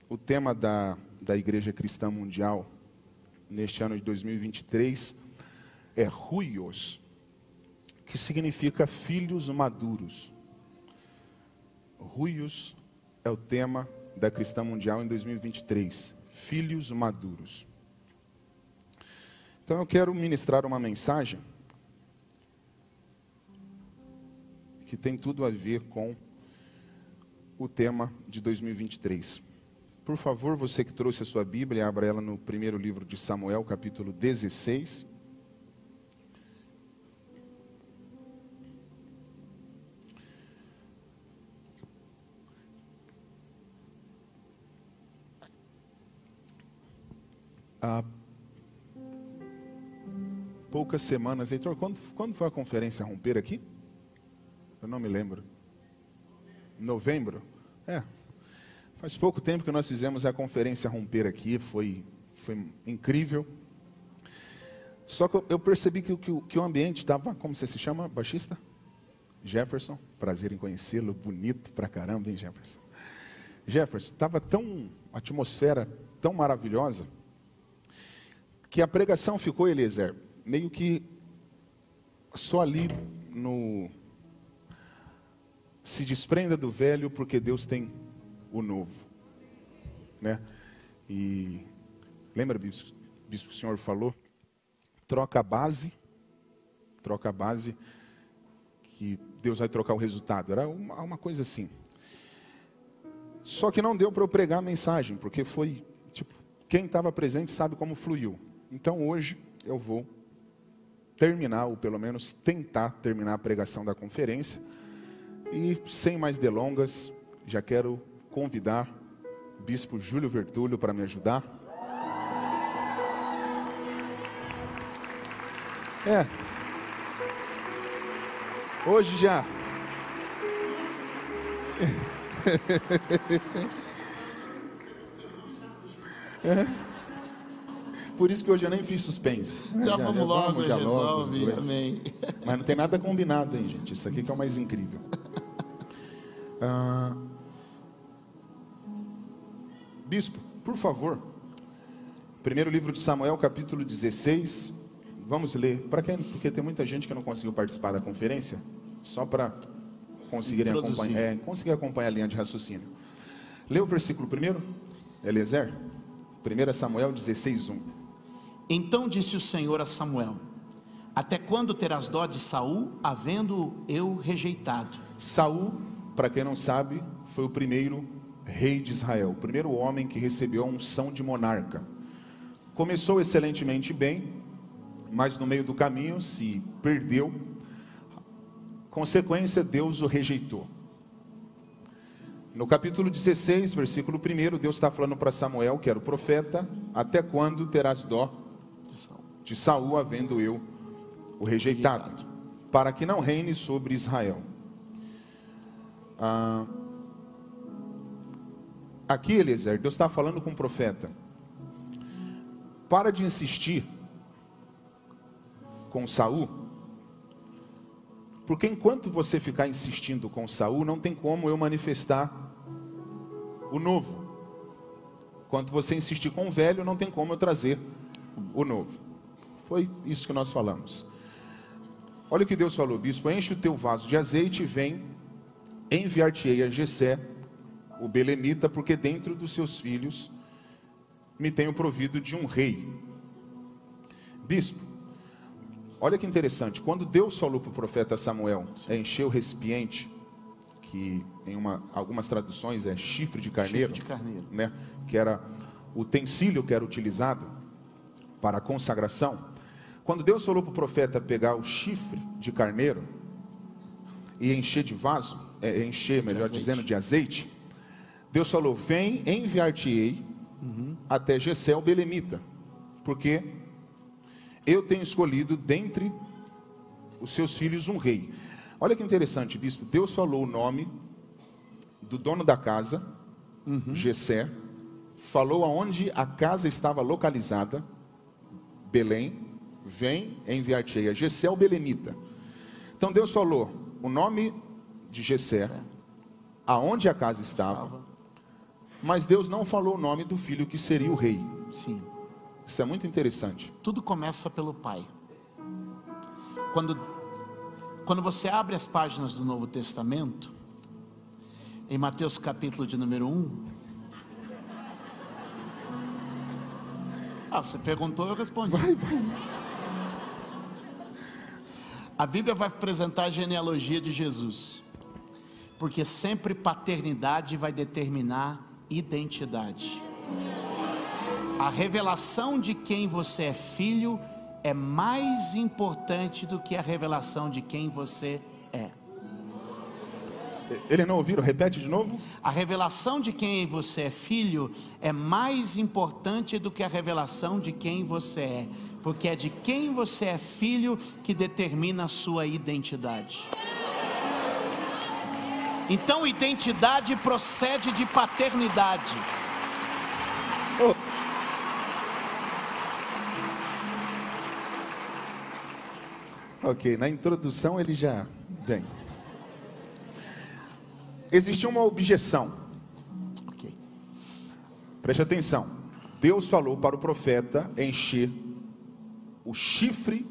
O tema da Igreja Cristã Mundial, neste ano de 2023, é Ruios, que significa filhos maduros. Ruios é o tema da Cristã Mundial em 2023, filhos maduros. Então eu quero ministrar uma mensagem que tem tudo a ver com o tema de 2023. Por favor, você que trouxe a sua Bíblia, abra ela no primeiro livro de Samuel, capítulo 16. Há poucas semanas, Heitor, quando foi a conferência Romper aqui? Eu não me lembro. Novembro? Faz pouco tempo que nós fizemos a conferência Romper aqui, foi incrível. Só que eu percebi que o ambiente estava, como você se chama, baixista? Jefferson, prazer em conhecê-lo, bonito pra caramba, hein, Jefferson? Jefferson, estava a atmosfera tão maravilhosa, que a pregação ficou, Eliezer, meio que só ali se desprenda do velho, porque Deus tem o novo, né? E lembra, bispo, o senhor falou, troca a base, que Deus vai trocar o resultado. Era uma coisa assim. Só que não deu para eu pregar a mensagem, porque foi, quem estava presente sabe como fluiu. Então hoje eu vou terminar, ou pelo menos tentar terminar a pregação da conferência. E sem mais delongas, já quero convidar o bispo Júlio Vertúlio para me ajudar. Hoje já. Por isso que hoje eu nem fiz suspense. Já vamos logo, já resolve, logo, amém. Mas não tem nada combinado, hein, gente? Isso aqui que é o mais incrível. Bispo, por favor, primeiro livro de Samuel, capítulo 16, vamos ler, porque tem muita gente que não conseguiu participar da conferência, só para conseguir acompanhar a linha de raciocínio. Lê o versículo primeiro, Eliezer, 1 Samuel 16, 1. Então disse o Senhor a Samuel: até quando terás dó de Saul, havendo eu rejeitado? Saul, para quem não sabe, foi o primeiro rei de Israel, o primeiro homem que recebeu a unção de monarca. Começou excelentemente bem, mas no meio do caminho se perdeu. Consequência, Deus o rejeitou. No capítulo 16, versículo 1, Deus está falando para Samuel, que era o profeta: até quando terás dó de Saul, havendo eu o rejeitado, para que não reine sobre Israel. Aqui, Eliezer, Deus está falando com o profeta: para de insistir com Saul, porque enquanto você ficar insistindo com Saul, não tem como eu manifestar o novo. Enquanto você insistir com o velho, não tem como eu trazer o novo. Foi isso que nós falamos. Olha o que Deus falou: bispo, enche o teu vaso de azeite e vem, enviar-te-ei a Jessé, o belemita, porque dentro dos seus filhos me tenho provido de um rei. Bispo, olha que interessante, quando Deus falou para o profeta Samuel encher o recipiente, que em algumas traduções é chifre de carneiro, né, que era o utensílio que era utilizado para a consagração. Quando Deus falou para o profeta pegar o chifre de carneiro e encher de vaso, de azeite, Deus falou: vem, enviar-te-ei até Jessé o belemita, porque eu tenho escolhido dentre os seus filhos um rei. Olha que interessante, bispo, Deus falou o nome do dono da casa, Jessé, falou aonde a casa estava localizada, Belém. Vem, enviar-te-ei a Jessé o belemita. Então Deus falou o nome de Jessé, aonde a casa estava, Mas Deus não falou o nome do filho que seria o rei. Sim. Isso é muito interessante. Tudo começa pelo pai. Quando você abre as páginas do Novo Testamento, em Mateus capítulo de número 1. Você perguntou, eu respondi. Vai. A Bíblia vai apresentar a genealogia de Jesus, porque sempre paternidade vai determinar identidade. A revelação de quem você é filho é mais importante do que a revelação de quem você é. Eles não ouviram? Repete de novo. A revelação de quem você é filho é mais importante do que a revelação de quem você é, porque é de quem você é filho que determina a sua identidade. Então, identidade procede de paternidade. Ok, na introdução ele já vem. Existia uma objeção. Ok. Preste atenção. Deus falou para o profeta encher o chifre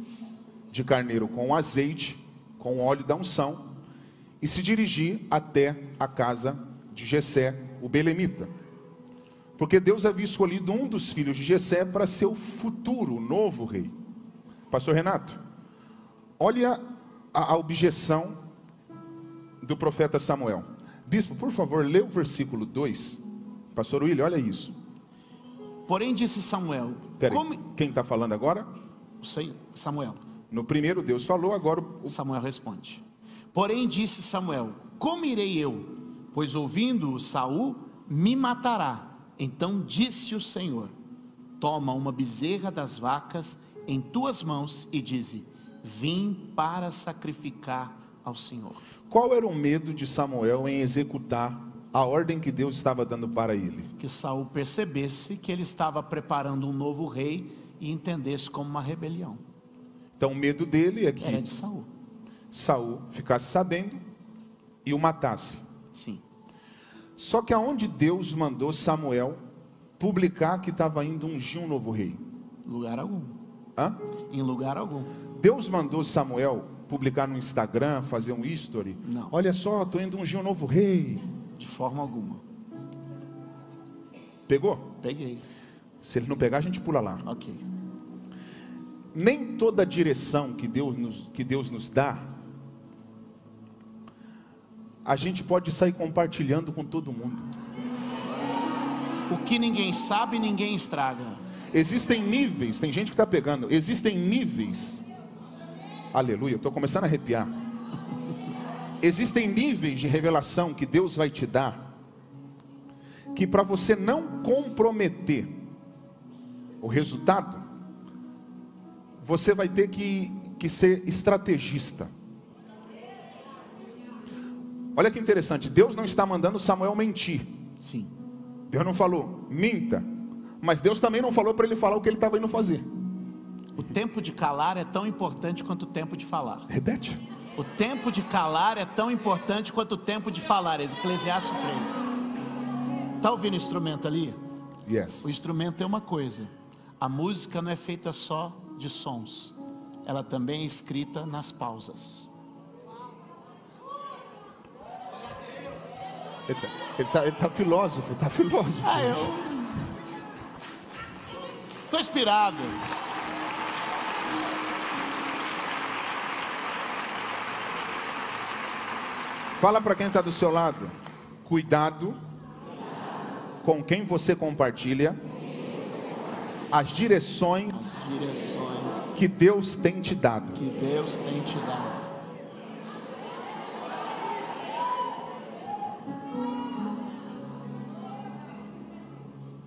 de carneiro com azeite, com óleo da unção, e se dirigir até a casa de Jessé, o belemita. Porque Deus havia escolhido um dos filhos de Jessé para ser o futuro, o novo rei. Pastor Renato, olha a objeção do profeta Samuel. Bispo, por favor, lê o versículo 2. Pastor William, olha isso. Porém disse Samuel... Quem está falando agora? Samuel. No primeiro Deus falou, agora Samuel responde. Porém disse Samuel: como irei eu? Pois ouvindo Saul, me matará. Então disse o Senhor: toma uma bezerra das vacas em tuas mãos e dize: vim para sacrificar ao Senhor. Qual era o medo de Samuel em executar a ordem que Deus estava dando para ele? Que Saul percebesse que ele estava preparando um novo rei e entendesse como uma rebelião. Então o medo dele é que era de Saul. Saul ficasse sabendo e o matasse. Sim. Só que aonde Deus mandou Samuel publicar que estava indo ungir um novo rei? Lugar algum. Hã? Em lugar algum. Deus mandou Samuel publicar no Instagram, fazer um history? Não. Olha só, estou indo ungir um novo rei. De forma alguma. Pegou? Peguei. Se ele não pegar, a gente pula lá. Ok. Nem toda direção que Deus nos dá, a gente pode sair compartilhando com todo mundo. O que ninguém sabe, ninguém estraga. Existem níveis, tem gente que está pegando, existem níveis, aleluia, eu estou começando a arrepiar. Existem níveis de revelação que Deus vai te dar, que para você não comprometer o resultado, você vai ter que ser estrategista. Olha que interessante, Deus não está mandando Samuel mentir. Sim. Deus não falou, minta. Mas Deus também não falou para ele falar o que ele estava indo fazer. O tempo de calar é tão importante quanto o tempo de falar. Repete. O tempo de calar é tão importante quanto o tempo de falar. Eclesiastes 3. Está ouvindo o instrumento ali? Yes. O instrumento é uma coisa. A música não é feita só de sons. Ela também é escrita nas pausas. Ele tá filósofo, está filósofo. Eu estou inspirado. Fala para quem está do seu lado. Cuidado com quem você compartilha as direções que Deus tem te dado.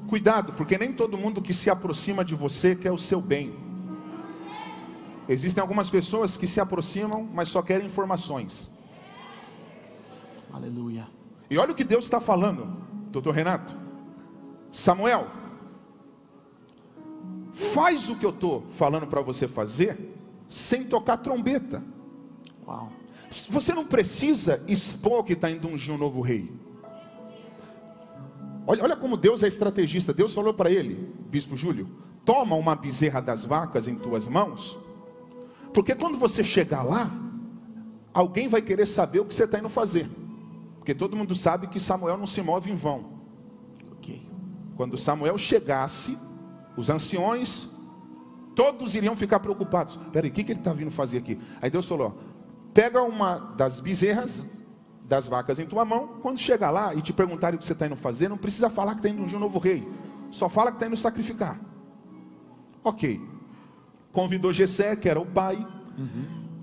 Cuidado, porque nem todo mundo que se aproxima de você quer o seu bem. Existem algumas pessoas que se aproximam, mas só querem informações. Aleluia. E olha o que Deus está falando, doutor Renato. Samuel, faz o que eu estou falando para você fazer, sem tocar trombeta. Uau. Você não precisa expor que está indo ungir um novo rei. Olha como Deus é estrategista. Deus falou para ele, Bispo Júlio: toma uma bezerra das vacas em tuas mãos, porque quando você chegar lá, alguém vai querer saber o que você está indo fazer. Porque todo mundo sabe que Samuel não se move em vão. Ok. Quando Samuel chegasse, os anciões, todos iriam ficar preocupados. Peraí, o que ele está vindo fazer aqui? Aí Deus falou: pega uma das bezerras das vacas em tua mão. Quando chegar lá e te perguntarem o que você está indo fazer, não precisa falar que está indo ungir um novo rei. Só fala que está indo sacrificar. Ok. Convidou Jessé, que era o pai,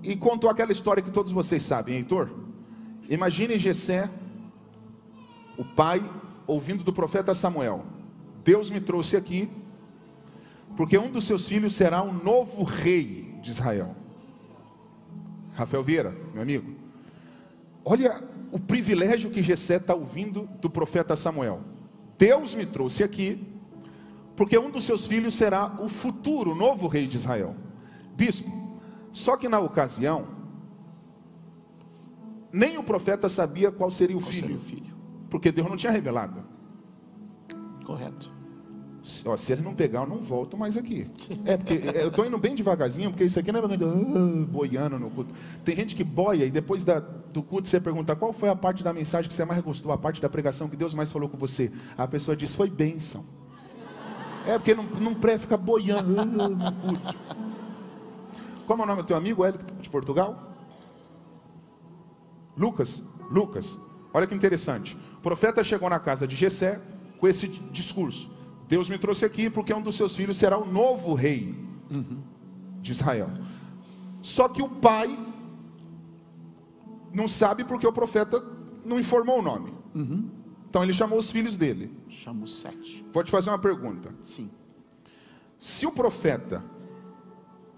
e contou aquela história que todos vocês sabem, Heitor. Imagine Jessé, o pai, ouvindo do profeta Samuel: Deus me trouxe aqui, porque um dos seus filhos será o novo rei de Israel. Rafael Vieira, meu amigo, olha o privilégio que Jessé está ouvindo do profeta Samuel. Deus me trouxe aqui, porque um dos seus filhos será o futuro, o novo rei de Israel. Bispo, só que na ocasião, nem o profeta sabia qual seria o filho, porque Deus não tinha revelado. Correto. Se ele não pegar, eu não volto mais aqui. Porque eu estou indo bem devagarzinho, porque isso aqui não é boiando no culto. Tem gente que boia e depois do culto você pergunta: qual foi a parte da mensagem que você mais gostou, a parte da pregação que Deus mais falou com você? A pessoa diz: foi bênção. Porque não fica boiando no culto. Como é o nome do teu amigo, Hélio, de Portugal? Lucas. Olha que interessante. O profeta chegou na casa de Jessé com esse discurso: Deus me trouxe aqui porque um dos seus filhos será o novo rei de Israel. Só que o pai não sabe porque o profeta não informou o nome. Então ele chamou os filhos dele. Chamou 7. Vou te fazer uma pergunta. Sim. Se o profeta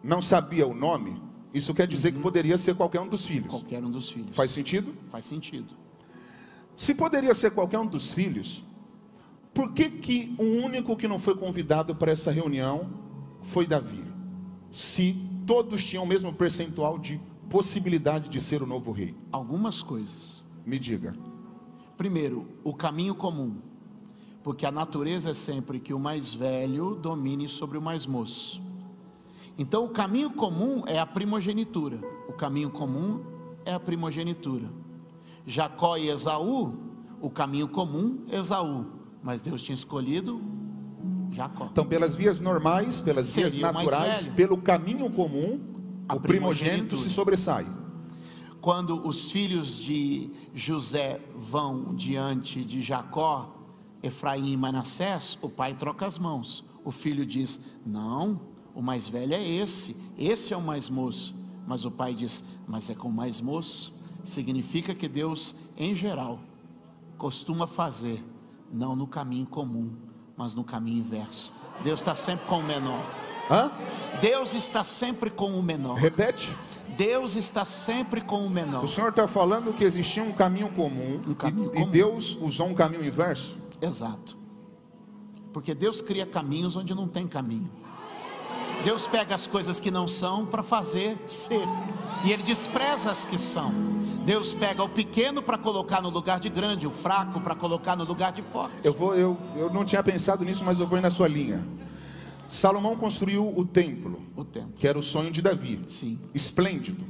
não sabia o nome, isso quer dizer que poderia ser qualquer um dos filhos. Qualquer um dos filhos. Faz sentido? Faz sentido. Se poderia ser qualquer um dos filhos, por que o único que não foi convidado para essa reunião foi Davi? Se todos tinham o mesmo percentual de possibilidade de ser o novo rei. Algumas coisas. Me diga. Primeiro, o caminho comum. Porque a natureza é sempre que o mais velho domine sobre o mais moço. Então o caminho comum é a primogenitura. O caminho comum é a primogenitura. Jacó e Esaú, o caminho comum, Esaú. Mas Deus tinha escolhido Jacó. Então, pelas vias normais, pelas vias naturais, pelo caminho comum, o primogênito se sobressai. Quando os filhos de José vão diante de Jacó, Efraim e Manassés, o pai troca as mãos. O filho diz: não, o mais velho é esse é o mais moço. Mas o pai diz: mas é com o mais moço. Significa que Deus, em geral, costuma fazer, não no caminho comum, mas no caminho inverso. Deus está sempre com o menor. Deus está sempre com o menor. Repete. Deus está sempre com o menor. O Senhor está falando que existia um caminho comum, e Deus usou um caminho inverso? Exato. Porque Deus cria caminhos onde não tem caminho. Deus pega as coisas que não são para fazer ser, e Ele despreza as que são. Deus pega o pequeno para colocar no lugar de grande, o fraco para colocar no lugar de forte. Eu não tinha pensado nisso, mas eu vou ir na sua linha. Salomão construiu o templo, que era o sonho de Davi. Sim. Esplêndido.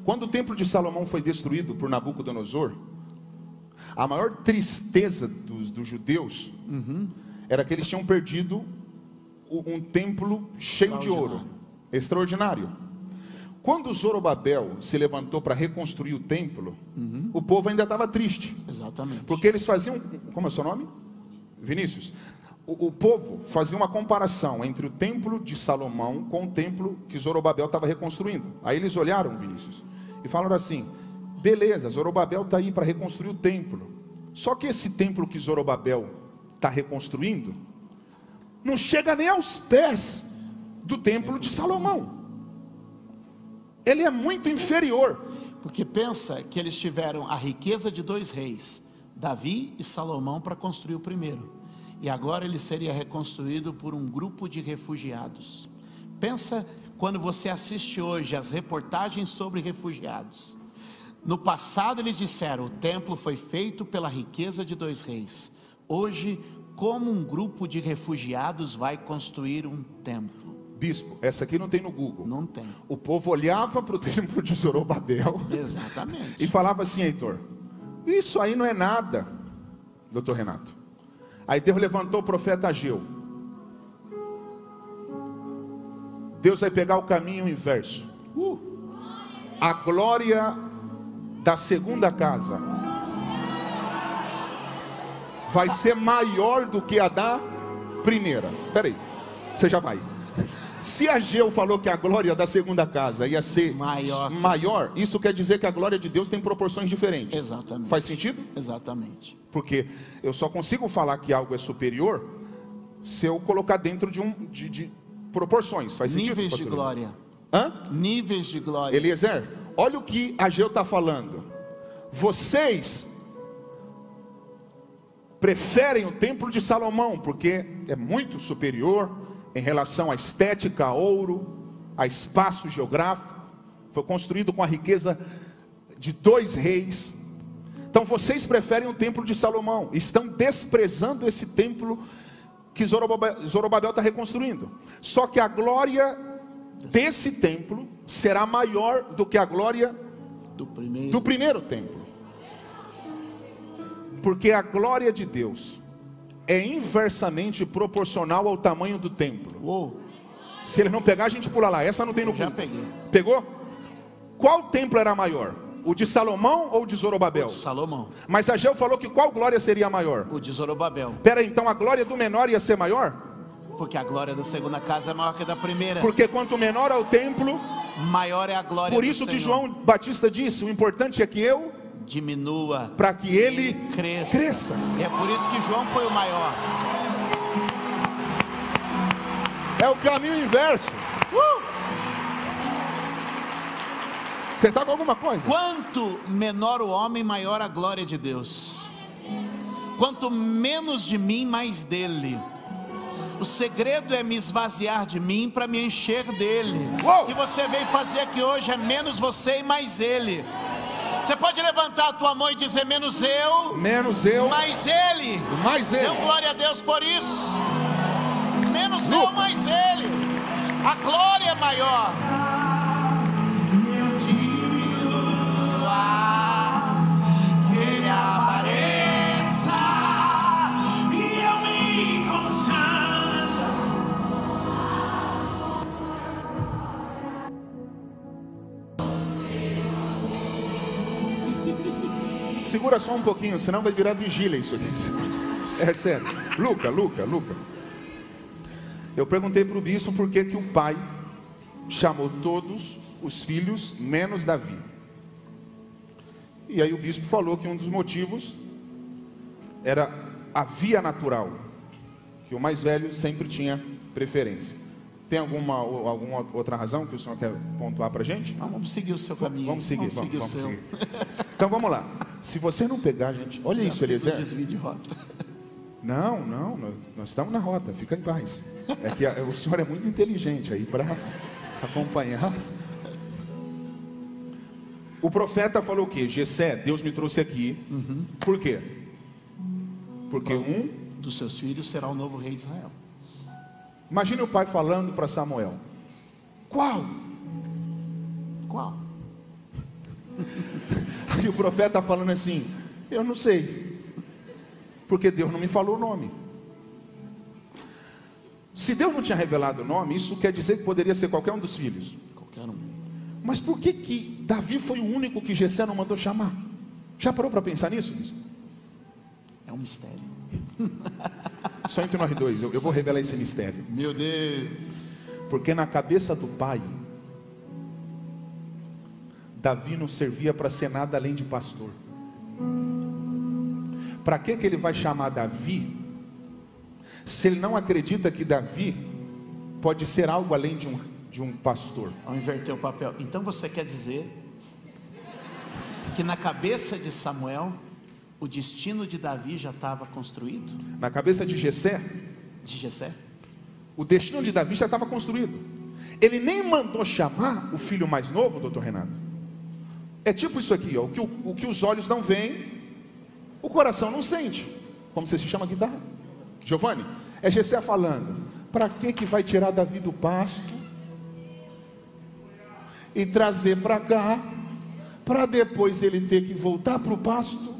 Quando o templo de Salomão foi destruído por Nabucodonosor, a maior tristeza dos judeus era que eles tinham perdido um templo cheio de ouro, extraordinário. Quando Zorobabel se levantou para reconstruir o templo, o povo ainda estava triste. Exatamente. Porque eles faziam, como é o seu nome? Vinícius. O povo fazia uma comparação entre o templo de Salomão com o templo que Zorobabel estava reconstruindo. Aí eles olharam, Vinícius, e falaram assim: beleza, Zorobabel está aí para reconstruir o templo. Só que esse templo que Zorobabel está reconstruindo não chega nem aos pés do templo de Salomão. Ele é muito inferior. Porque pensa que eles tiveram a riqueza de 2 reis, Davi e Salomão, para construir o primeiro. E agora ele seria reconstruído por um grupo de refugiados. Pensa quando você assiste hoje as reportagens sobre refugiados. No passado eles disseram: o templo foi feito pela riqueza de 2 reis. Hoje, como um grupo de refugiados vai construir um templo? Bispo, essa aqui não tem no Google. Não tem. O povo olhava para o templo de Zorobabel. Exatamente. E falava assim, Heitor, isso aí não é nada, doutor Renato. Aí Deus levantou o profeta Ageu. Deus vai pegar o caminho inverso. A glória da segunda casa vai ser maior do que a da primeira. Espera aí, você já vai. Se Ageu falou que a glória da segunda casa ia ser maior, isso quer dizer que a glória de Deus tem proporções diferentes. Exatamente. Faz sentido? Exatamente. Porque eu só consigo falar que algo é superior se eu colocar dentro de proporções. Faz sentido? Níveis de glória. Hã? Níveis de glória. Eliezer, olha o que Ageu está falando. Vocês preferem o templo de Salomão, porque é muito superior em relação à estética, a ouro, a espaço geográfico. Foi construído com a riqueza de 2 reis. Então vocês preferem o templo de Salomão. Estão desprezando esse templo que Zorobabel está reconstruindo. Só que a glória desse templo será maior do que a glória do primeiro templo. Porque a glória de Deus é inversamente proporcional ao tamanho do templo. Uou. Se ele não pegar, a gente pula lá. Essa não tem no Google. Já peguei. Pegou? Qual templo era maior? O de Salomão ou o de Zorobabel? O de Salomão. Mas Ageu falou que qual glória seria maior? O de Zorobabel. Pera aí, então a glória do menor ia ser maior? Porque a glória da segunda casa é maior que a da primeira. Porque quanto menor é o templo, maior é a glória do Senhor. Por isso que João Batista disse, o importante é que eu diminua, para que ele cresça. É por isso que João foi o maior. É o caminho inverso. Você está com alguma coisa? Quanto menor o homem, maior a glória de Deus. Quanto menos de mim, mais dele. O segredo é me esvaziar de mim para me encher dele. O que você veio fazer aqui hoje é menos você e mais ele. Você pode levantar a tua mão e dizer: menos eu, mais ele. Dê glória a Deus por isso. Menos eu, mais ele. A glória é maior. Que ele apareça e eu me consagra. Segura só um pouquinho, senão vai virar vigília isso aqui. É sério. Luca. Eu perguntei para o bispo por que o pai chamou todos os filhos menos Davi. E aí o bispo falou que um dos motivos era a via natural, que o mais velho sempre tinha preferência. Tem alguma outra razão que o senhor quer pontuar para a gente? Não, vamos seguir o seu caminho. Vamos seguir. Então vamos lá. Se você não pegar, gente, olha isso, Eliezer. Desvio de rota. Não, nós estamos na rota, fica em paz. É que o senhor é muito inteligente aí para acompanhar. O profeta falou o quê? Jessé, Deus me trouxe aqui. Por quê? Porque um dos seus filhos será o novo rei de Israel. Imagine o pai falando para Samuel: Qual? E o profeta falando assim: eu não sei, porque Deus não me falou o nome. Se Deus não tinha revelado o nome, isso quer dizer que poderia ser qualquer um dos filhos. Qualquer um. Mas por que Davi foi o único que Jessé não mandou chamar? Já parou para pensar nisso? É um mistério. Só entre nós dois, eu vou revelar esse mistério. Meu Deus. Porque na cabeça do pai, Davi não servia para ser nada além de pastor. Para que ele vai chamar Davi, se ele não acredita que Davi pode ser algo além de um pastor? Ao inverter o papel. Então você quer dizer que na cabeça de Samuel o destino de Davi já estava construído? Na cabeça de Jessé, o destino de Davi já estava construído. Ele nem mandou chamar o filho mais novo, doutor Renato. É tipo isso aqui, ó, o que os olhos não veem, o coração não sente. Como você se chama a guitarra? Giovanni? É Jessé falando: para que vai tirar Davi do pasto e trazer para cá, para depois ele ter que voltar para o pasto?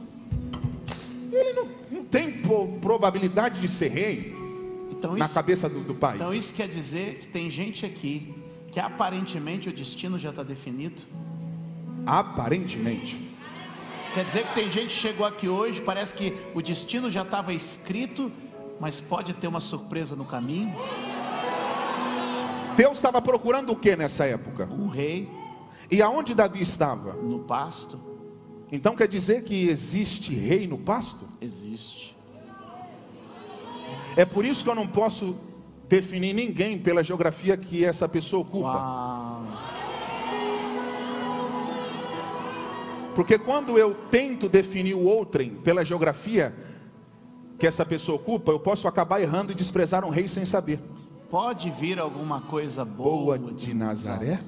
Ele não tem probabilidade de ser rei, então, na cabeça do pai. Então isso quer dizer que tem gente aqui que aparentemente o destino já está definido. Aparentemente. Quer dizer que tem gente que chegou aqui hoje, parece que o destino já estava escrito, mas pode ter uma surpresa no caminho. Deus estava procurando o que nessa época? Um rei. E aonde Davi estava? No pasto. Então quer dizer que existe rei no pasto? Existe. É por isso que eu não posso definir ninguém pela geografia que essa pessoa ocupa. Uau. Porque quando eu tento definir o outrem pela geografia que essa pessoa ocupa, eu posso acabar errando e desprezar um rei sem saber. Pode vir alguma coisa boa de Nazaré?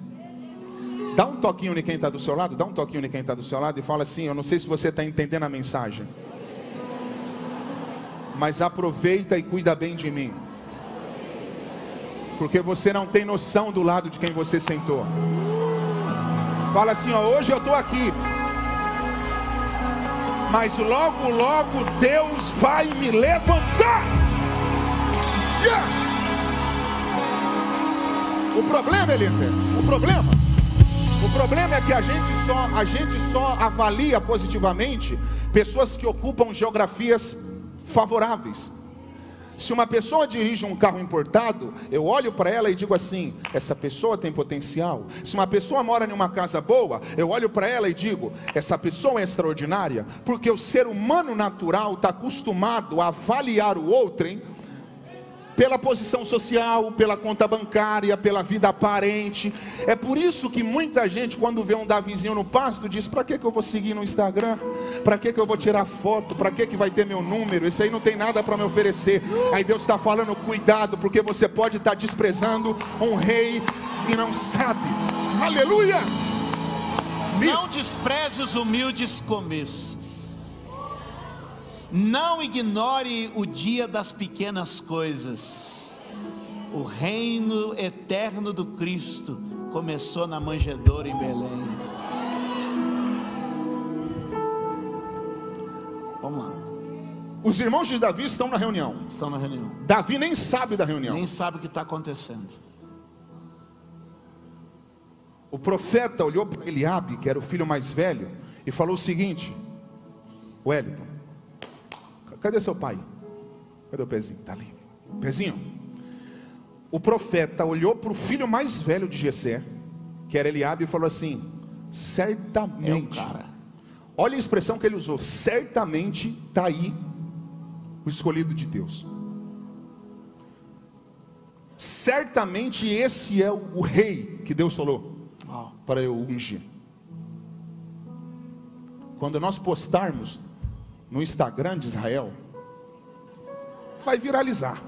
Dá um toquinho em quem está do seu lado, dá um toquinho em quem está do seu lado e fala assim: eu não sei se você está entendendo a mensagem, mas aproveita e cuida bem de mim, porque você não tem noção do lado de quem você sentou. Fala assim: ó, hoje eu estou aqui, mas logo, logo Deus vai me levantar. Yeah! O problema, Eliezer, o problema é que a gente só avalia positivamente pessoas que ocupam geografias favoráveis. Se uma pessoa dirige um carro importado, eu olho para ela e digo assim: essa pessoa tem potencial. Se uma pessoa mora em uma casa boa, eu olho para ela e digo: essa pessoa é extraordinária. Porque o ser humano natural está acostumado a avaliar o outrem pela posição social, pela conta bancária, pela vida aparente. É por isso que muita gente, quando vê um Davizinho no pasto, diz: para que eu vou seguir no Instagram? Para que eu vou tirar foto? Para que vai ter meu número? Esse aí não tem nada para me oferecer. Aí Deus está falando: cuidado, porque você pode estar desprezando um rei e não sabe. Aleluia! Não despreze os humildes começos. Não ignore o dia das pequenas coisas. O reino eterno do Cristo começou na manjedoura em Belém. Vamos lá. Os irmãos de Davi estão na reunião. Estão na reunião. Davi nem sabe da reunião. Nem sabe o que está acontecendo. O profeta olhou para Eliabe, que era o filho mais velho, e falou o seguinte: Wellington, cadê seu pai? Cadê o pezinho? Está ali. Pezinho. O profeta olhou para o filho mais velho de Jessé, que era Eliabe, e falou assim: certamente. Olha a expressão que ele usou: certamente está aí o escolhido de Deus. Certamente esse é o rei que Deus falou para eu ungir. Quando nós postarmos no Instagram de Israel, vai viralizar.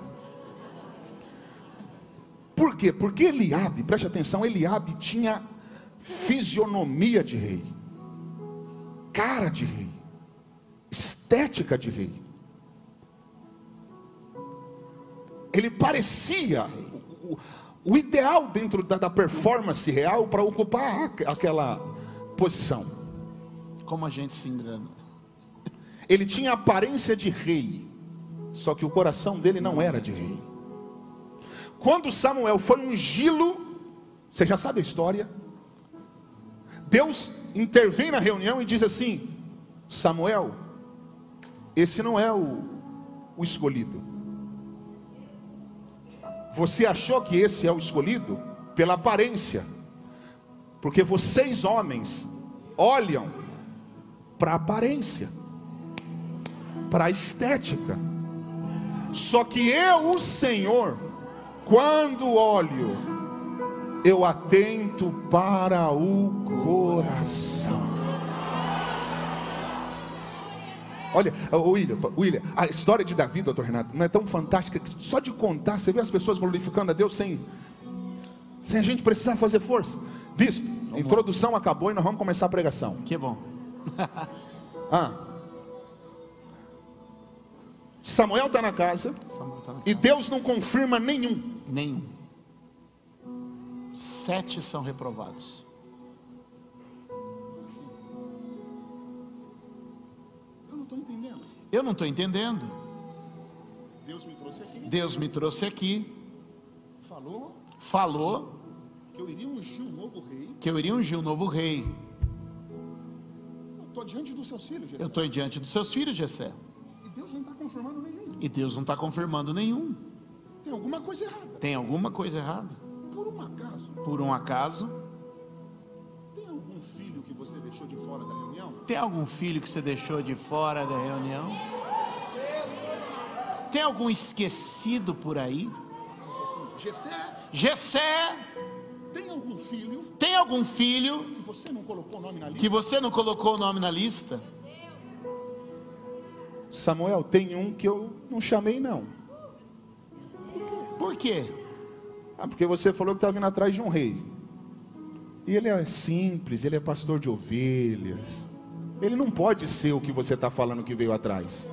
Por quê? Porque Eliabe, preste atenção, Eliabe tinha fisionomia de rei, cara de rei, estética de rei. Ele parecia o ideal dentro da performance real para ocupar aquela posição. Como a gente se engana. Ele tinha a aparência de rei, só que o coração dele não era de rei. Quando Samuel foi ungí-lo, você já sabe a história. Deus intervém na reunião e diz assim: Samuel, esse não é o escolhido. Você achou que esse é o escolhido pela aparência, porque vocês homens olham para a aparência, para a estética. Só que eu, o Senhor, quando olho, eu atento para o coração. Olha, William, a história de Davi, doutor Renato, não é tão fantástica que só de contar, você vê as pessoas glorificando a Deus sem a gente precisar fazer força. Bispo, a introdução acabou e nós vamos começar a pregação. Que bom. Samuel está na casa e Deus não confirma nenhum. Nenhum. 7 são reprovados. Eu não estou entendendo. Eu não estou entendendo. Deus me trouxe aqui. Deus me trouxe aqui. Falou que eu iria ungir um novo rei. Que eu iria ungir um novo rei. Eu estou diante dos seus filhos, Jessé. Eu estou diante dos seus filhos, Jessé. E Deus não está confirmando nenhum. E Deus não está confirmando nenhum. Tem alguma coisa errada. Tem alguma coisa errada. Por um acaso. Por um acaso. Tem algum filho que você deixou de fora da reunião? Tem algum filho que você deixou de fora da reunião? Tem algum esquecido por aí? Jessé. Tem algum filho? Tem algum filho Que você não colocou o nome na lista? que você não colocou o nome na lista? Samuel, tem um que eu não chamei não. Por quê? Porque você falou que está vindo atrás de um rei. E ele é simples, ele é pastor de ovelhas. Ele não pode ser o que você está falando que veio atrás.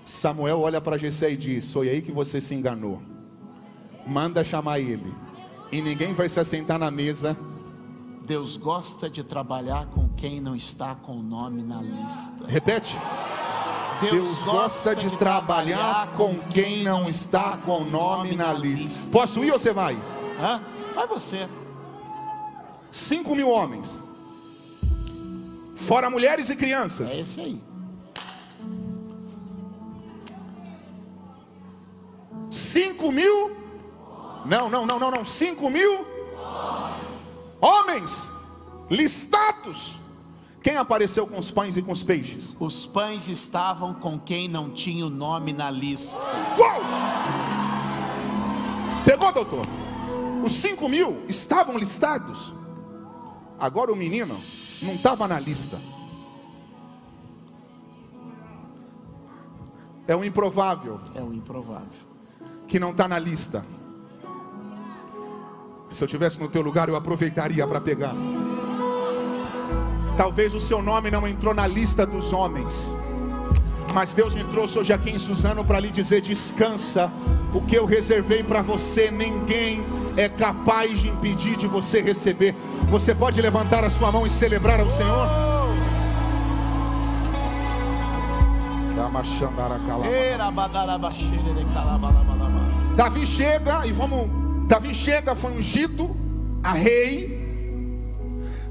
Samuel olha para Jessé e diz: foi aí que você se enganou. Manda chamar ele. E ninguém vai se assentar na mesa. Deus gosta de trabalhar com quem não está com o nome na lista. Repete. Deus gosta de trabalhar com quem não está com o nome na lista. Posso ir ou você vai? Vai você. 5.000 homens, fora mulheres e crianças. É esse aí. 5.000? Não. 5.000 homens listados. Quem apareceu com os pães e com os peixes? Os pães estavam com quem não tinha o nome na lista. Uau! Pegou, doutor? Os 5.000 estavam listados. Agora o menino não estava na lista. É o improvável. É o improvável. Que não está na lista. Se eu estivesse no teu lugar, eu aproveitaria para pegar. Talvez o seu nome não entrou na lista dos homens, mas Deus me trouxe hoje aqui em Suzano para lhe dizer: descansa, o que eu reservei para você, ninguém é capaz de impedir de você receber. Você pode levantar a sua mão e celebrar ao Senhor? Davi chega e Davi chega, foi ungido a rei.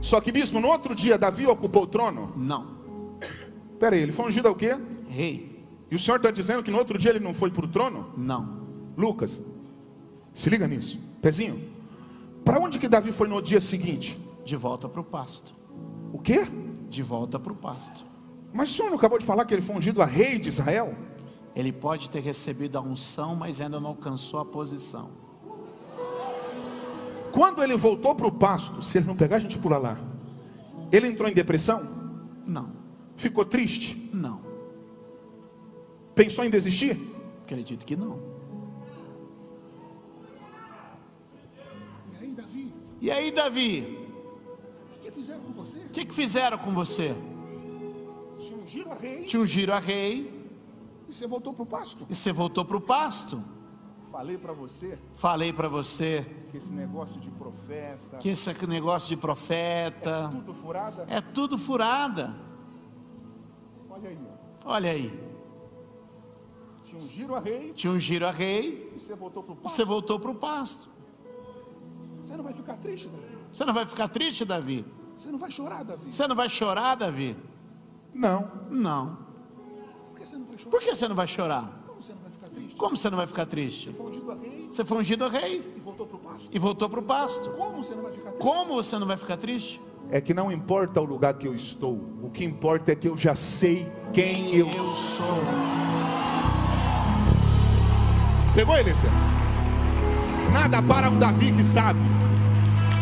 Só que, bispo, no outro dia Davi ocupou o trono? Não. Espera aí, ele foi ungido ao quê? Rei. E o senhor está dizendo que no outro dia ele não foi para o trono? Não. Lucas, se liga nisso. Pezinho, para onde que Davi foi no dia seguinte? De volta para o pasto. O quê? De volta para o pasto. Mas o senhor não acabou de falar que ele foi ungido a rei de Israel? Ele pode ter recebido a unção, mas ainda não alcançou a posição. Quando ele voltou para o pasto, se ele não pegar, a gente pula lá. Ele entrou em depressão? Não. Ficou triste? Não. Pensou em desistir? Acredito que não. E aí, Davi? O que fizeram com você? O que fizeram com você? Te ungiram a rei. Te ungiram a rei. E você voltou para o pasto? E você voltou para o pasto? Falei para você. Falei para você. Que esse negócio de profeta. Que esse negócio de profeta. É tudo furada. É tudo furada. Olha aí. Olha aí. Te ungiram a rei. Te ungiram a rei. E você voltou para o pasto. Você voltou para o pasto. Você não vai ficar triste, Davi? Você não vai ficar triste, Davi? Você não vai chorar, Davi? Você não vai chorar, Davi? Não. Não. Por que você não vai chorar? Por que você não vai chorar? Como você não vai ficar triste? Como você não vai ficar triste? Você foi ungido a rei. Você foi ungido a rei. E voltou para o pasto. E voltou para o pasto. Como você não vai ficar triste? Como você não vai ficar triste? É que não importa o lugar que eu estou. O que importa é que eu já sei quem eu sou. Pegou, Eliezer? Nada para um Davi que sabe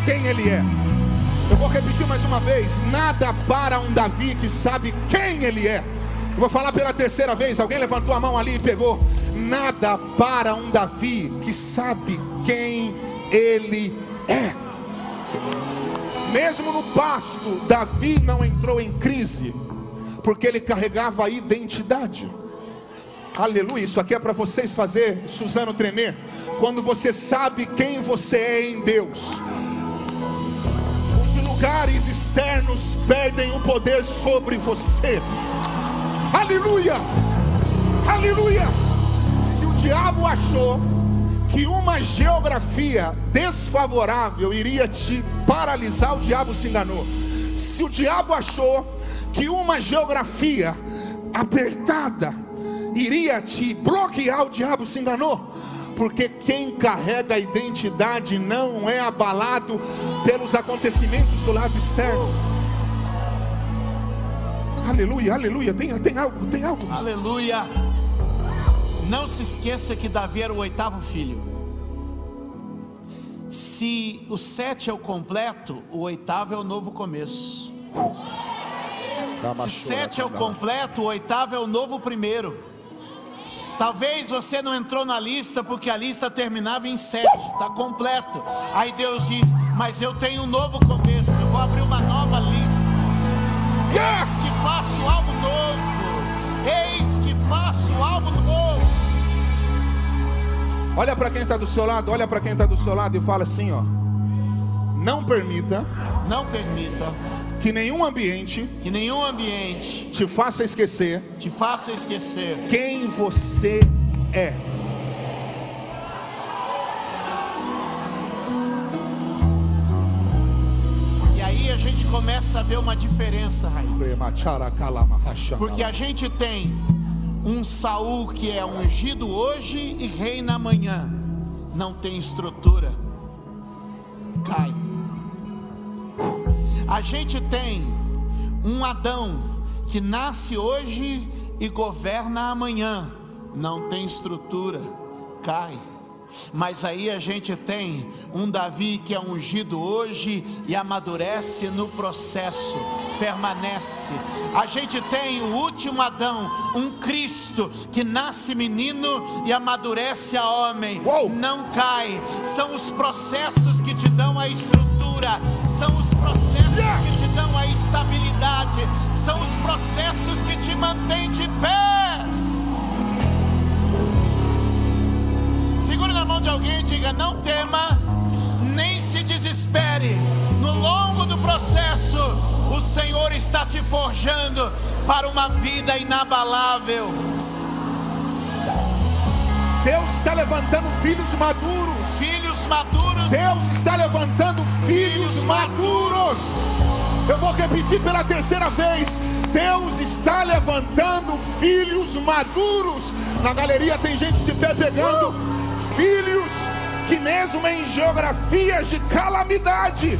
quem ele é. Eu vou repetir mais uma vez. Nada para um Davi que sabe quem ele é. Eu vou falar pela terceira vez. Alguém levantou a mão ali e pegou. Nada para um Davi que sabe quem ele é. Mesmo no pasto, Davi não entrou em crise, porque ele carregava a identidade. Aleluia. Isso aqui é para vocês fazer Suzano tremer. Quando você sabe quem você é em Deus, os lugares externos perdem o poder sobre você. Aleluia. Aleluia. Se o diabo achou que uma geografia desfavorável iria te paralisar, o diabo se enganou. Se o diabo achou que uma geografia apertada iria te bloquear, o diabo se enganou. Porque quem carrega a identidade não é abalado pelos acontecimentos do lado externo. Aleluia, aleluia. Tem algo. Aleluia. Não se esqueça que Davi era o 8º filho. Se o 7 é o completo, o 8º é o novo começo. Se 7 é o completo, o 8º é o novo primeiro. Talvez você não entrou na lista porque a lista terminava em 7, está completo. Aí Deus diz: mas eu tenho um novo começo, eu vou abrir uma nova lista. Eis que faço algo novo. Eis que faço algo novo. Olha para quem está do seu lado, olha para quem está do seu lado e fala assim, ó: não permita que nenhum ambiente te faça esquecer quem você é. E aí a gente começa a ver uma diferença, Raí. Porque a gente tem um Saul que é ungido hoje e reina amanhã. Não tem estrutura, cai. A gente tem um Adão que nasce hoje e governa amanhã. Não tem estrutura, cai. Mas aí a gente tem um Davi que é ungido hoje e amadurece no processo, permanece. A gente tem o último Adão, um Cristo que nasce menino e amadurece a homem. Não cai. São os processos que te dão a estrutura, são os processos que te dão a estabilidade, são os processos que te mantêm de pé. Segure na mão de alguém e diga: não tema, nem se desespere. No longo do processo, o Senhor está te forjando para uma vida inabalável. Deus está levantando filhos maduros. Filhos maduros. Deus está levantando filhos maduros. Eu vou repetir pela terceira vez: Deus está levantando filhos maduros. Na galeria tem gente de pé pegando. Filhos que mesmo em geografias de calamidade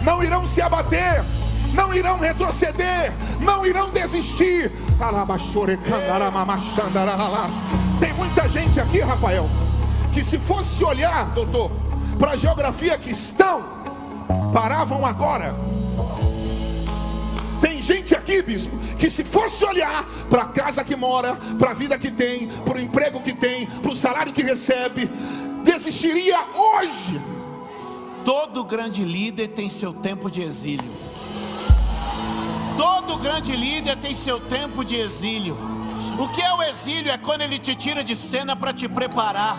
não irão se abater, não irão retroceder, não irão desistir. Tem muita gente aqui, Rafael, que se fosse olhar, doutor, para a geografia que estão, paravam agora. Tem gente aqui, bispo, que se fosse olhar para a casa que mora, para a vida que tem, para o emprego que tem, para o salário que recebe, desistiria hoje. Todo grande líder tem seu tempo de exílio. Todo grande líder tem seu tempo de exílio. O que é o exílio? É quando ele te tira de cena para te preparar.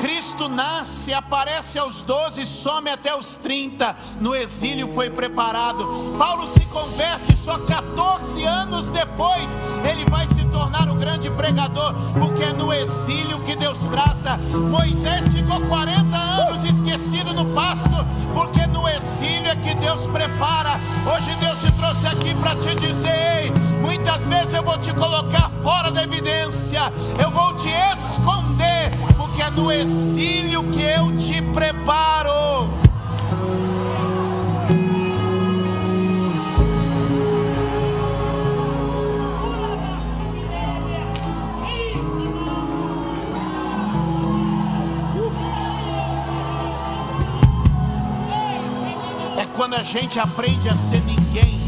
Cristo nasce, aparece aos 12, some até os 30, no exílio foi preparado. Paulo se converte só 14 anos depois, ele vai se tornar o grande pregador, porque é no exílio que Deus trata. Moisés ficou 40 anos esquecido no pasto, porque no exílio é que Deus prepara. Hoje Deus te trouxe aqui para te dizer: ei, muitas vezes eu vou te colocar fora da evidência, eu vou te esconder, porque é no exílio que eu te preparo. É quando a gente aprende a ser ninguém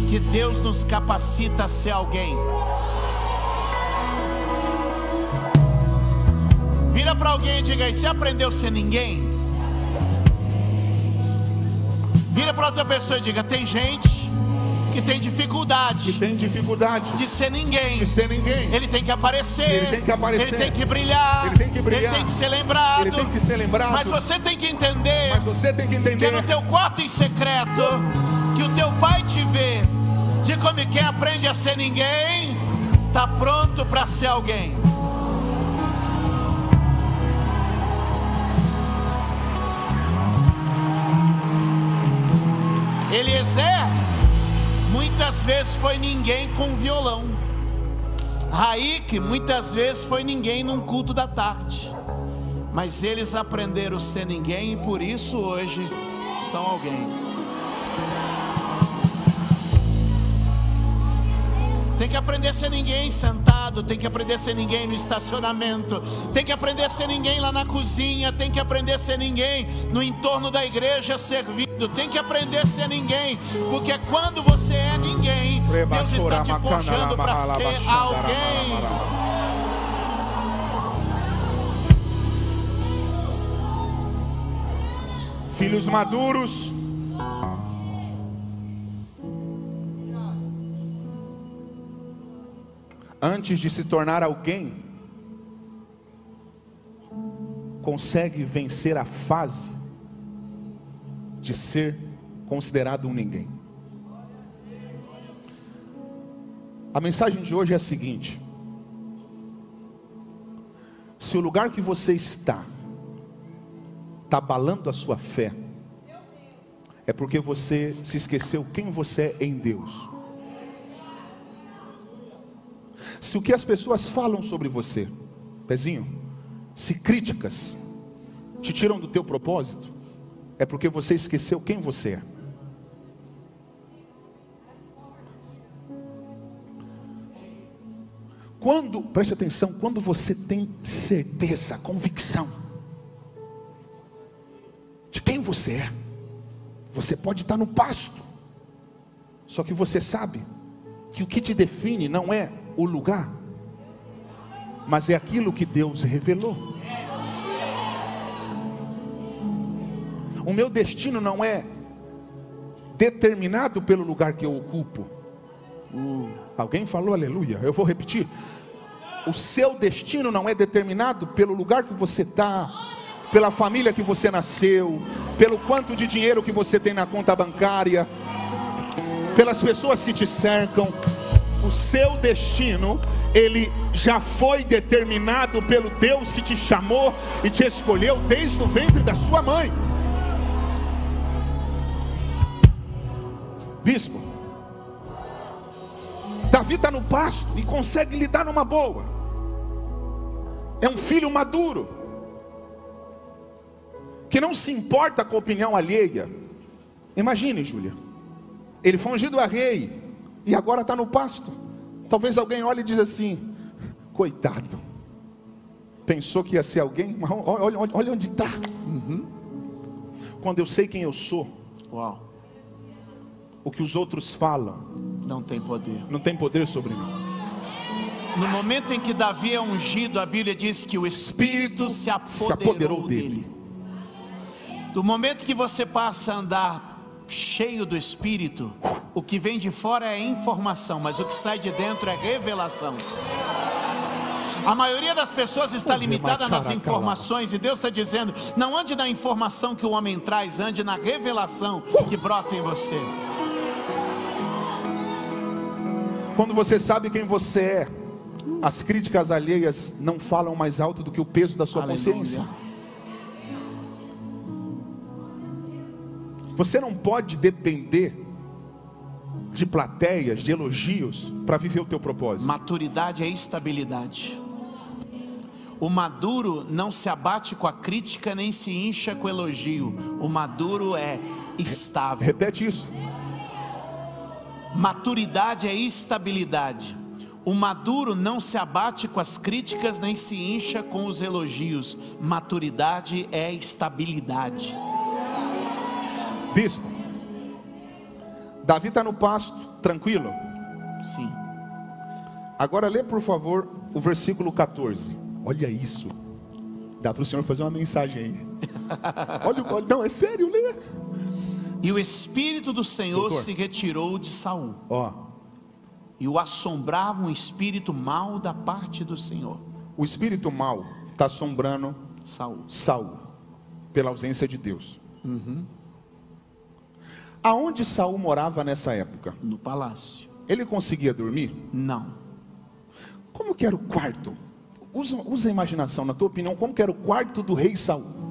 que Deus nos capacita a ser alguém. Vira para alguém e diga aí: você aprendeu a ser ninguém? Vira para outra pessoa e diga: tem gente que tem dificuldade de ser ninguém, ele tem que aparecer, ele tem que brilhar, ele tem que ser lembrado, mas você tem que entender, que é no teu quarto em secreto que o teu pai te vê. De como quem aprende a ser ninguém está pronto para ser alguém. Eliezer muitas vezes foi ninguém com violão. Raik muitas vezes foi ninguém num culto da tarde. Mas eles aprenderam a ser ninguém e por isso hoje são alguém. Tem que aprender a ser ninguém sentado, tem que aprender a ser ninguém no estacionamento, tem que aprender a ser ninguém lá na cozinha, tem que aprender a ser ninguém no entorno da igreja servindo, tem que aprender a ser ninguém, porque quando você é ninguém, Deus está te forjando para ser alguém. Filhos maduros antes de se tornar alguém, consegue vencer a fase de ser considerado um ninguém. A mensagem de hoje é a seguinte: se o lugar que você está abalando a sua fé, é porque você se esqueceu quem você é em Deus. Se o que as pessoas falam sobre você, pezinho, se críticas te tiram do teu propósito, é porque você esqueceu quem você é. Preste atenção, quando você tem certeza, convicção de quem você é, você pode estar no pasto, só que você sabe que o que te define não é o lugar, mas é aquilo que Deus revelou. O meu destino não é determinado pelo lugar que eu ocupo. Alguém falou aleluia? Eu vou repetir. O seu destino não é determinado pelo lugar que você está, pela família que você nasceu, pelo quanto de dinheiro que você tem na conta bancária, pelas pessoas que te cercam. O seu destino, ele já foi determinado pelo Deus que te chamou e te escolheu desde o ventre da sua mãe. Bispo, Davi está no pasto e consegue lidar numa boa. É um filho maduro, que não se importa com a opinião alheia. Imagine, Júlia, ele foi ungido a rei e agora está no pasto. Talvez alguém olhe e diz assim: coitado, pensou que ia ser alguém, mas olha onde está. Quando eu sei quem eu sou, uau, o que os outros falam não tem poder sobre mim. No momento em que Davi é ungido, a Bíblia diz que o Espírito se apoderou dele. Do momento que você passa a andar cheio do Espírito, o que vem de fora é informação, mas o que sai de dentro é revelação. A maioria das pessoas está limitada nas informações, e Deus está dizendo: não ande na informação que o homem traz, ande na revelação que brota em você. Quando você sabe quem você é, as críticas alheias não falam mais alto do que o peso da sua consciência. Você não pode depender de plateias, de elogios para viver o teu propósito. Maturidade é estabilidade. O maduro não se abate com a crítica, nem se incha com o elogio. O maduro é estável. Repete isso. Maturidade é estabilidade. O maduro não se abate com as críticas, nem se incha com os elogios. Maturidade é estabilidade. Bispo, Davi está no pasto, tranquilo? Sim. Agora lê por favor o versículo 14. Olha isso. Dá para o senhor fazer uma mensagem aí. Olha, não, é sério, lê. E o Espírito do Senhor Doutor. se retirou de Saul, Ó, e o assombrava um espírito mau da parte do Senhor. o espírito mau está assombrando Saul. Saul, pela ausência de Deus. Aonde Saul morava nessa época? No palácio. Ele conseguia dormir? Não. Como que era o quarto? Usa a imaginação, na tua opinião, como que era o quarto do rei Saul?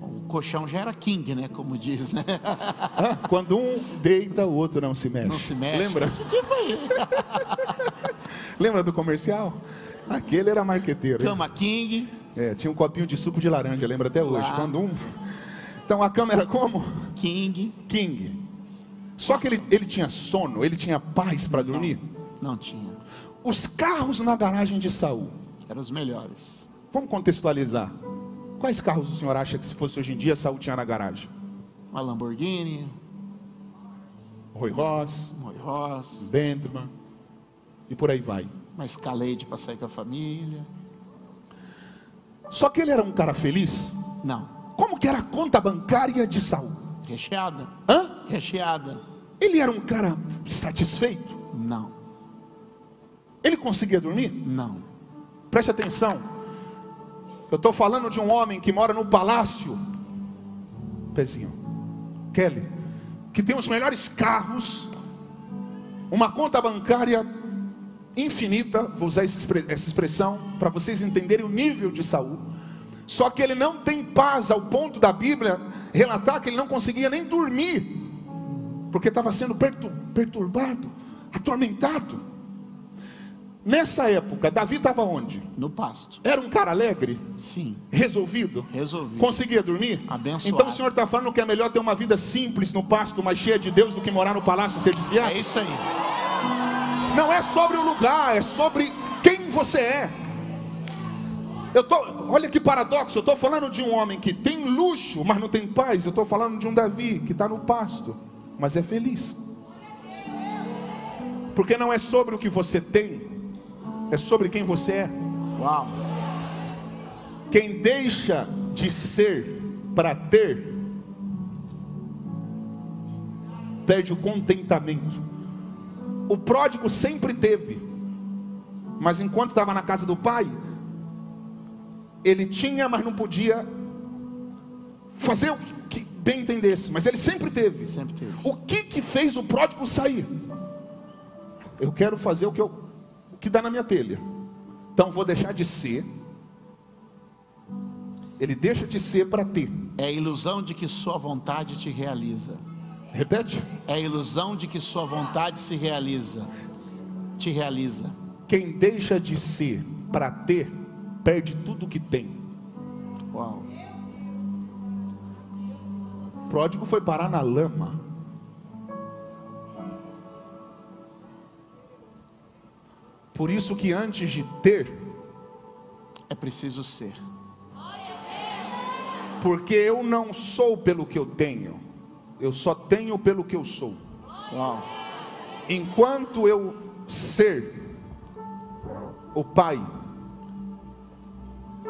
O colchão já era king, né? Como diz, né? Quando um deita, o outro não se mexe. Não se mexe. Lembra? Esse tipo aí. Lembra do comercial? Aquele era marqueteiro. Hein? Cama king. Tinha um copinho de suco de laranja, lembra até hoje. Claro. Quando Então a cama era como? King. King. Só que ele tinha sono, ele tinha paz para dormir. Não tinha. Os carros na garagem de Saul. Eram os melhores. Vamos contextualizar. Quais carros o senhor acha que se fosse hoje em dia Saul tinha na garagem? Uma Lamborghini. Roy Ross, Um Roy Ross. Bentley e por aí vai. Uma Escalade para sair com a família. Só que ele era um cara feliz. Não. Como que era a conta bancária de Saul? Recheada. Hã? Recheada. Ele era um cara satisfeito? Não. Ele conseguia dormir? Não. Preste atenção. Eu estou falando de um homem que mora no palácio. Pezinho. Kelly. Que tem os melhores carros. Uma conta bancária infinita. Vou usar essa expressão para vocês entenderem o nível de Saul. Só que ele não tem paz ao ponto da Bíblia relatar que ele não conseguia nem dormir. Porque estava sendo perturbado, atormentado. Nessa época, Davi estava onde? No pasto. Era um cara alegre? Sim. Resolvido? Resolvido. Conseguia dormir? Abençoado. Então o senhor está falando que é melhor ter uma vida simples no pasto, mas cheia de Deus, do que morar no palácio e ser desviado? É isso aí. Não é sobre o lugar, é sobre quem você é. Olha que paradoxo, eu estou falando de um homem que tem luxo, mas não tem paz. Eu estou falando de um Davi que está no pasto, mas é feliz. Porque não é sobre o que você tem, é sobre quem você é. Uau. Quem deixa de ser para ter, perde o contentamento. O pródigo sempre teve, mas enquanto estava na casa do pai, ele tinha, mas não podia fazer o que bem entendesse. Mas ele sempre teve. Sempre teve. O que fez o pródigo sair? Eu quero fazer o que dá na minha telha. Então vou deixar de ser. Ele deixa de ser para ter. É a ilusão de que sua vontade te realiza. Repete. É a ilusão de que sua vontade se realiza. Te realiza. Quem deixa de ser para ter, perde tudo que tem. Uau. O pródigo foi parar na lama. Por isso que antes de ter, É preciso ser. porque eu não sou pelo que eu tenho, eu só tenho pelo que eu sou. Uau. Enquanto eu ser, o Pai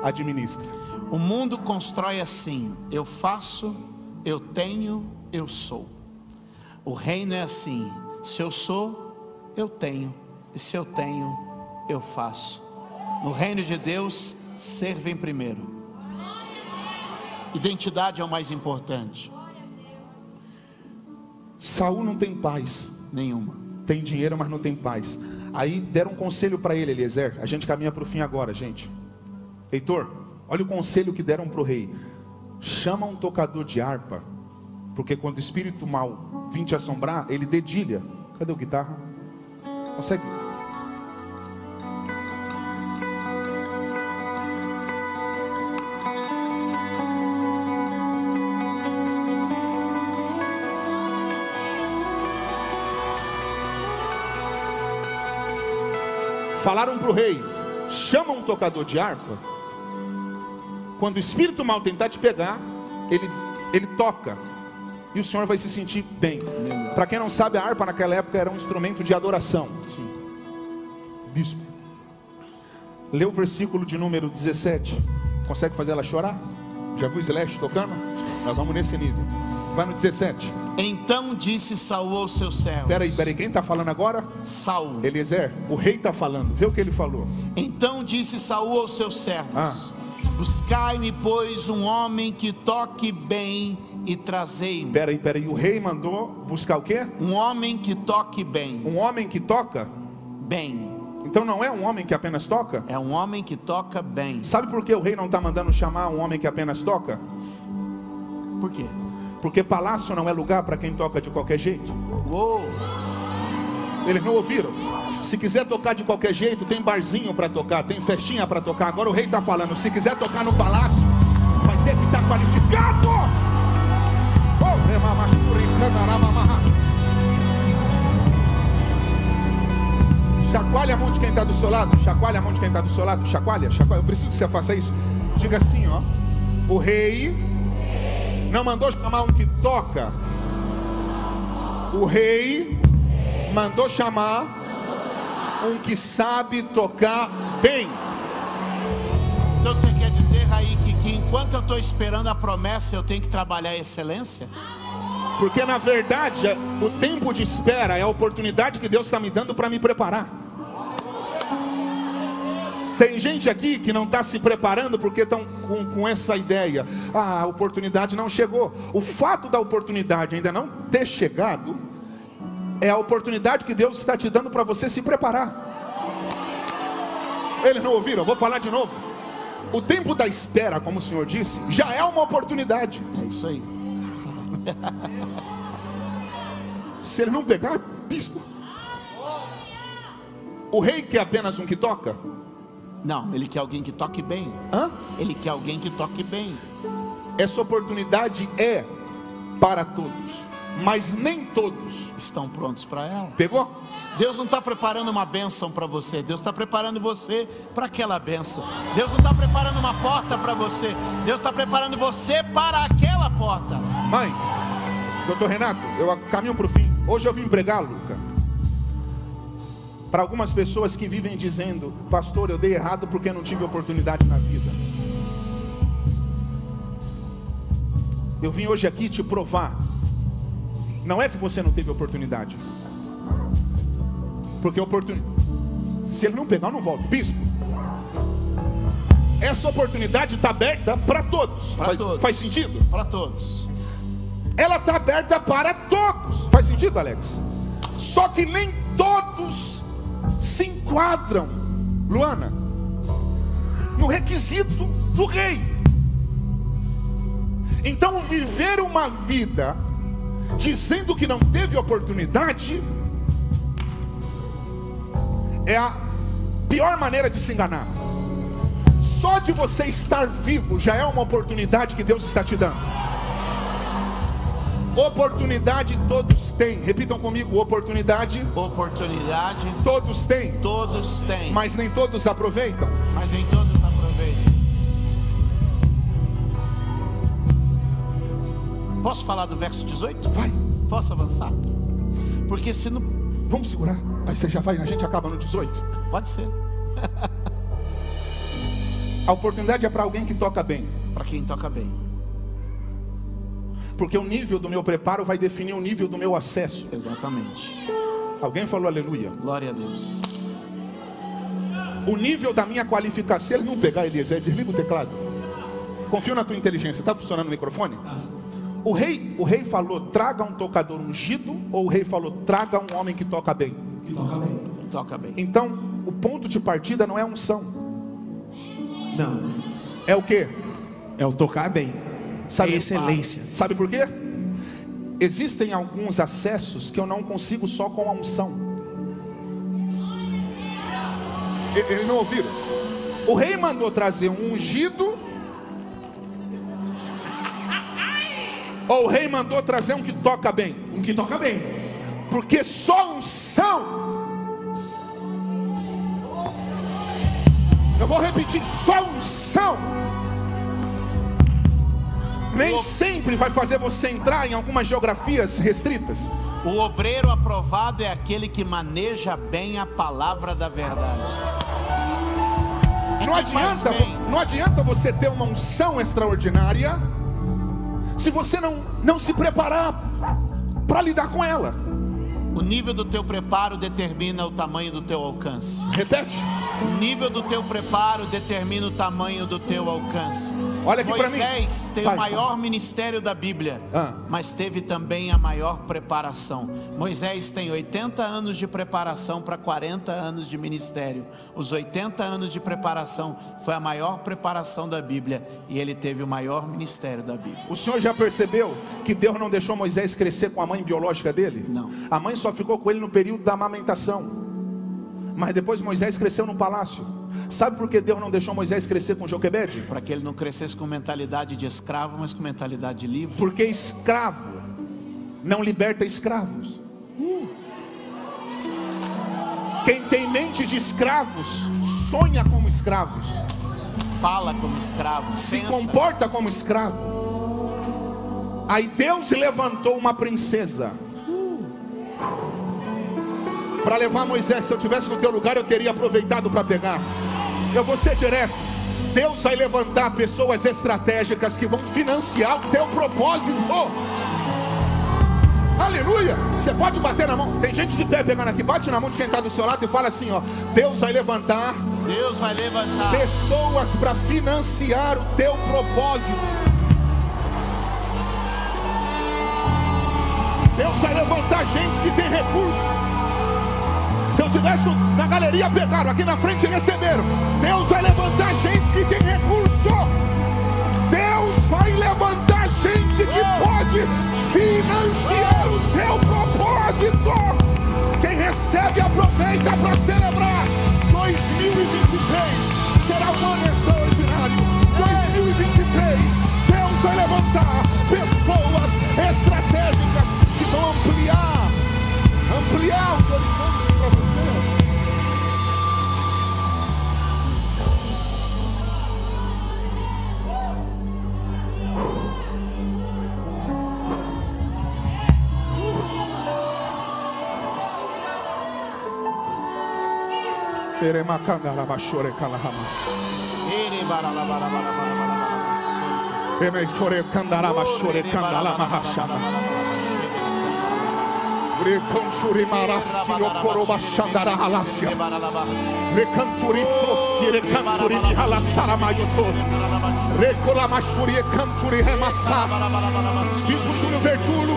administra. O mundo constrói assim: eu faço, eu tenho, eu sou. O reino é assim: se eu sou, eu tenho, e se eu tenho, eu faço. No reino de Deus, ser vem primeiro. Identidade é o mais importante. Saul não tem paz, Nenhuma. tem dinheiro, mas não tem paz. Aí deram um conselho para ele, Eliezer. A gente caminha para o fim agora, gente. Heitor, olha o conselho que deram para o rei: chama um tocador de harpa, porque quando o espírito mau vir te assombrar, ele dedilha. Cadê o guitarra? Consegue? Falaram para o rei: chama um tocador de harpa. Quando o espírito mal tentar te pegar, ele toca, e o senhor vai se sentir bem. Para quem não sabe, a harpa naquela época era um instrumento de adoração. Sim. Bispo, lê o versículo de número 17. Consegue fazer ela chorar? Já viu o Slash tocando? Nós vamos nesse nível. Vai no 17. Então disse Saul aos seus servos. Peraí, quem está falando agora? Saul. Eliezer, o rei está falando, vê o que ele falou. Então disse Saul aos seus servos: buscai-me, pois, um homem que toque bem e trazei-me. Peraí, o rei mandou buscar o quê? Um homem que toque bem. Um homem que toca? Bem. Então não é um homem que apenas toca? É um homem que toca bem. Sabe por que o rei não está mandando chamar um homem que apenas toca? Por quê? Porque palácio não é lugar para quem toca de qualquer jeito. Uou. Eles não ouviram? Se quiser tocar de qualquer jeito, tem barzinho para tocar, tem festinha para tocar. Agora o rei está falando, se quiser tocar no palácio, vai ter que estar qualificado. Chacoalha a mão de quem está do seu lado. Chacoalha a mão de quem está do seu lado. Chacoalha. Eu preciso que você faça isso. Diga assim, ó. O rei não mandou chamar um que toca. O rei mandou chamar um que sabe tocar bem. Então você quer dizer, Raí, que enquanto eu estou esperando a promessa, eu tenho que trabalhar a excelência? Porque na verdade, o tempo de espera é a oportunidade que Deus está me dando para me preparar. Tem gente aqui que não está se preparando porque estão com essa ideia: a oportunidade não chegou. O fato da oportunidade ainda não ter chegado é a oportunidade que Deus está te dando para você se preparar. Eles não ouviram? Eu vou falar de novo. O tempo da espera, como o Senhor disse, já é uma oportunidade. É isso aí. Se ele não pegar, bispo. O rei quer apenas um que toca? Não, ele quer alguém que toque bem. Ele quer alguém que toque bem. Essa oportunidade é para todos, mas nem todos estão prontos para ela. Pegou? Deus não está preparando uma bênção para você. Deus está preparando você para aquela bênção. Deus não está preparando uma porta para você. Deus está preparando você para aquela porta. Mãe, doutor Renato, eu caminho para o fim. Hoje eu vim pregar, Luca, para algumas pessoas que vivem dizendo: pastor, eu dei errado porque não tive oportunidade na vida. Eu vim hoje aqui te provar. Não é que você não teve oportunidade, porque se ele não pegar, eu não volto. Bispo, essa oportunidade está aberta para todos. Faz sentido? Para todos. Ela está aberta para todos. Faz sentido, Alex? Só que nem todos se enquadram, Luana, no requisito do rei. Então viver uma vida dizendo que não teve oportunidade é a pior maneira de se enganar. Só de você estar vivo já é uma oportunidade que Deus está te dando. Oportunidade todos têm. Repitam comigo: oportunidade. Oportunidade todos têm. Todos têm. Mas nem todos aproveitam. Mas nem todos aproveitam. Posso falar do verso 18? Vai. Posso avançar? Porque se não... Vamos segurar. Aí você já vai, a gente acaba no 18. Pode ser. A oportunidade é para alguém que toca bem. Para quem toca bem. Porque o nível do meu preparo vai definir o nível do meu acesso. Exatamente. Alguém falou aleluia? Glória a Deus. O nível da minha qualificação. Se ele não pegar, Eliezer, desliga o teclado. Confio na tua inteligência. Está funcionando o microfone? O rei falou: traga um tocador ungido, ou o rei falou: traga um homem que toca bem? Que toca bem. Toca bem. Então, o ponto de partida não é a unção. Não. É o quê? É o tocar bem. Sabe, é excelência. Sabe por quê? Existem alguns acessos que eu não consigo só com a unção. Eles não ouviram? O rei mandou trazer um ungido, ou o rei mandou trazer um que toca bem? Um que toca bem. Porque só unção. Eu vou repetir: só unção nem sempre vai fazer você entrar em algumas geografias restritas. O obreiro aprovado é aquele que maneja bem a palavra da verdade. Não adianta você ter uma unção extraordinária se você não se preparar para lidar com ela. O nível do teu preparo determina o tamanho do teu alcance. Repete. O nível do teu preparo determina o tamanho do teu alcance. Olha aqui para mim. Moisés tem o maior ministério da Bíblia, mas teve também a maior preparação. Moisés tem 80 anos de preparação para 40 anos de ministério. Os 80 anos de preparação foi a maior preparação da Bíblia, e ele teve o maior ministério da Bíblia. O senhor já percebeu que Deus não deixou Moisés crescer com a mãe biológica dele? Não. A mãe só ficou com ele no período da amamentação. Mas depois Moisés cresceu no palácio. Sabe por que Deus não deixou Moisés crescer com Joquebede? Para que ele não crescesse com mentalidade de escravo, mas com mentalidade de livre. Porque escravo não liberta escravos. Quem tem mente de escravos sonha como escravos, Fala como escravo, se pensa. comporta como escravo. Aí Deus levantou uma princesa para levar Moisés. Se eu tivesse no teu lugar, eu teria aproveitado para pegar. Eu vou ser direto. Deus vai levantar pessoas estratégicas que vão financiar o teu propósito. Aleluia. Você pode bater na mão. Tem gente de pé pegando aqui. Bate na mão de quem está do seu lado e fala assim, ó: Deus vai levantar pessoas para financiar o teu propósito. Deus vai levantar gente que tem recurso. Se eu tivesse na galeria, pegaram aqui na frente e receberam. Deus vai levantar gente que tem recurso. Deus vai levantar gente que pode financiar o teu propósito. Quem recebe, aproveita para celebrar. 2023 será um ano extraordinário. 2023, Deus vai levantar pessoas estratégicas que vão ampliar os horizontes para você. Bispo Júlio Vertulo,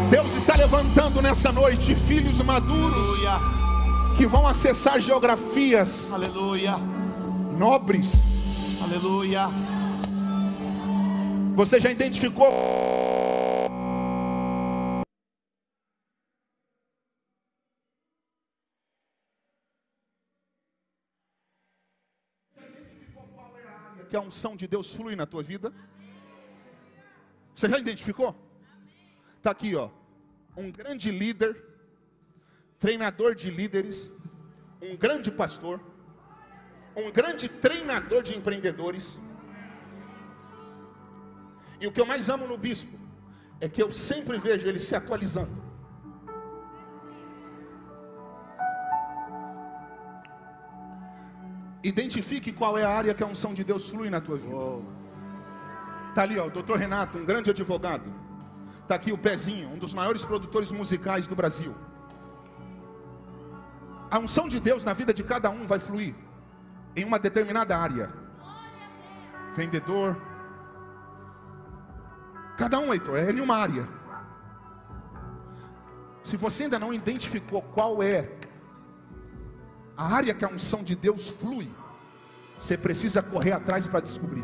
Deus está levantando nessa noite filhos maduros que vão acessar geografias, aleluia, nobres. Aleluia. Você já identificou? Que a unção de Deus flui na tua vida? Você já identificou? Está aqui, ó, um grande líder, treinador de líderes, um grande pastor, um grande treinador de empreendedores. E o que eu mais amo no bispo é que eu sempre vejo ele se atualizando. Identifique qual é a área que a unção de Deus flui na tua vida. Está ali, ó, o Dr. Renato, um grande advogado. Está aqui o Pezinho, um dos maiores produtores musicais do Brasil. A unção de Deus na vida de cada um vai fluir em uma determinada área. Vendedor. Cada um, Heitor, é em uma área. Se você ainda não identificou qual é a área que a unção de Deus flui, você precisa correr atrás para descobrir.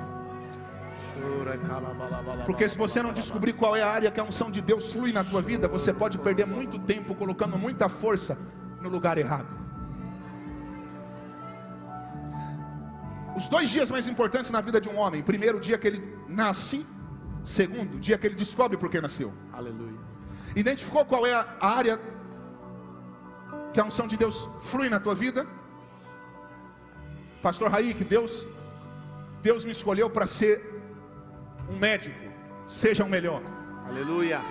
Porque se você não descobrir qual é a área que a unção de Deus flui na tua vida, você pode perder muito tempo colocando muita força no lugar errado. Os 2 dias mais importantes na vida de um homem: primeiro, o dia que ele nasce; segundo, o dia que ele descobre por que nasceu. Aleluia. Identificou qual é a área que a unção de Deus flui na tua vida? Pastor Raí, que Deus me escolheu para ser um médico. Seja o melhor. Aleluia.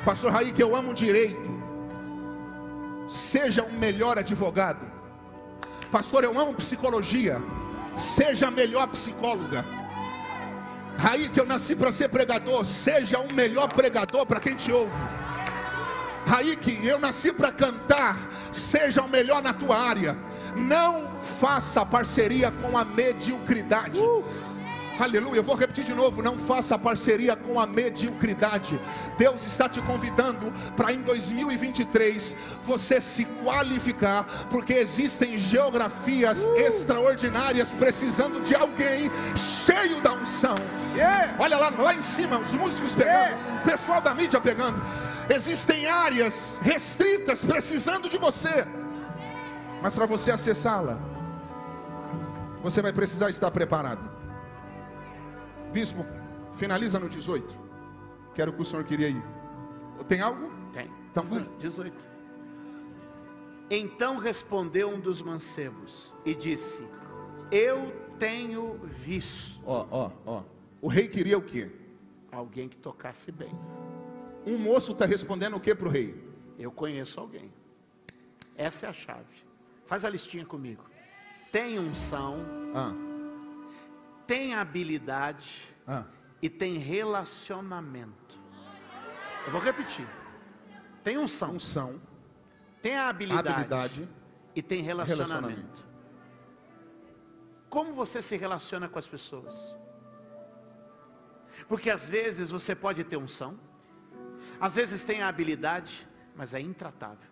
Pastor Raí, que eu amo direito. Seja o melhor advogado. Pastor, eu amo psicologia. Seja a melhor psicóloga. Aí que eu nasci para ser pregador, seja o melhor pregador para quem te ouve. Aí que eu nasci para cantar, seja o melhor na tua área. Não faça parceria com a mediocridade. Aleluia, eu vou repetir de novo, não faça parceria com a mediocridade. Deus está te convidando para em 2023 você se qualificar, porque existem geografias extraordinárias precisando de alguém cheio da unção. Olha lá em cima, os músicos pegando, o pessoal da mídia pegando. Existem áreas restritas precisando de você, mas para você acessá-la, você vai precisar estar preparado. Bispo, finaliza no 18. Que era o que o senhor queria ir. Tem algo? Tem. Então, 18. Então respondeu um dos mancebos e disse: eu tenho visto. O rei queria o quê? Alguém que tocasse bem. Um moço está respondendo o que para o rei? Eu conheço alguém. Essa é a chave. Faz a listinha comigo. Tem unção, tem habilidade e tem relacionamento. Eu vou repetir. Tem unção, tem a habilidade e tem relacionamento. Como você se relaciona com as pessoas? Porque às vezes você pode ter unção, às vezes tem a habilidade, mas é intratável.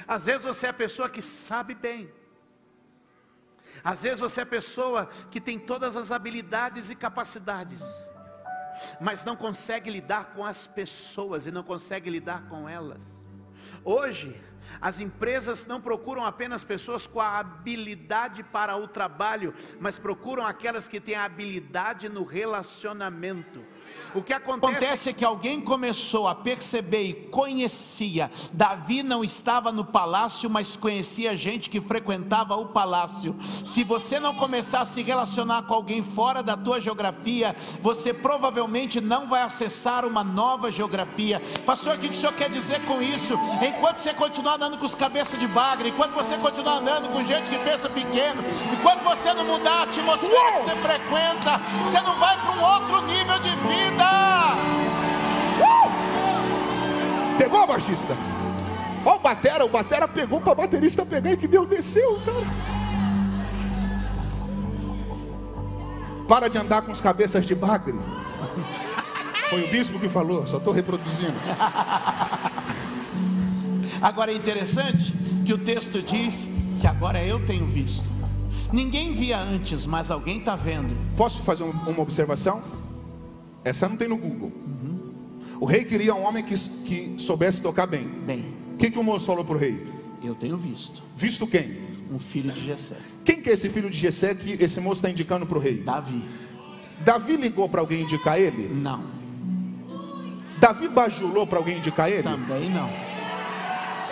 Às vezes você é a pessoa que sabe bem. Às vezes você é a pessoa que tem todas as habilidades e capacidades, mas não consegue lidar com as pessoas e não consegue lidar com elas. Hoje, as empresas não procuram apenas pessoas com a habilidade para o trabalho, mas procuram aquelas que têm a habilidade no relacionamento. O que acontece é que alguém começou a perceber e conhecia. Davi não estava no palácio, mas conhecia gente que frequentava o palácio. Se você não começar a se relacionar com alguém fora da tua geografia, você provavelmente não vai acessar uma nova geografia. Pastor, o que o senhor quer dizer com isso? Enquanto você continuar andando com os cabeças de bagre, enquanto você continuar andando com gente que pensa pequeno, enquanto você não mudar a atmosfera que você frequenta, você não vai para um outro nível de vida. Pegou a baixista? Ó o batera pegou para baterista pegar e que Deus desceu, cara. Para de andar com os cabeças de bagre. Foi o bispo que falou, só estou reproduzindo. Agora é interessante que o texto diz que agora eu tenho visto. Ninguém via antes, mas alguém está vendo. Posso fazer uma observação? Essa não tem no Google. O rei queria um homem que soubesse tocar bem. O que o moço falou para o rei? Eu tenho visto. Visto quem? Um filho de Jessé. Quem que é esse filho de Jessé que esse moço está indicando para o rei? Davi. Davi ligou para alguém indicar ele? Não. Davi bajulou para alguém indicar ele? Também não.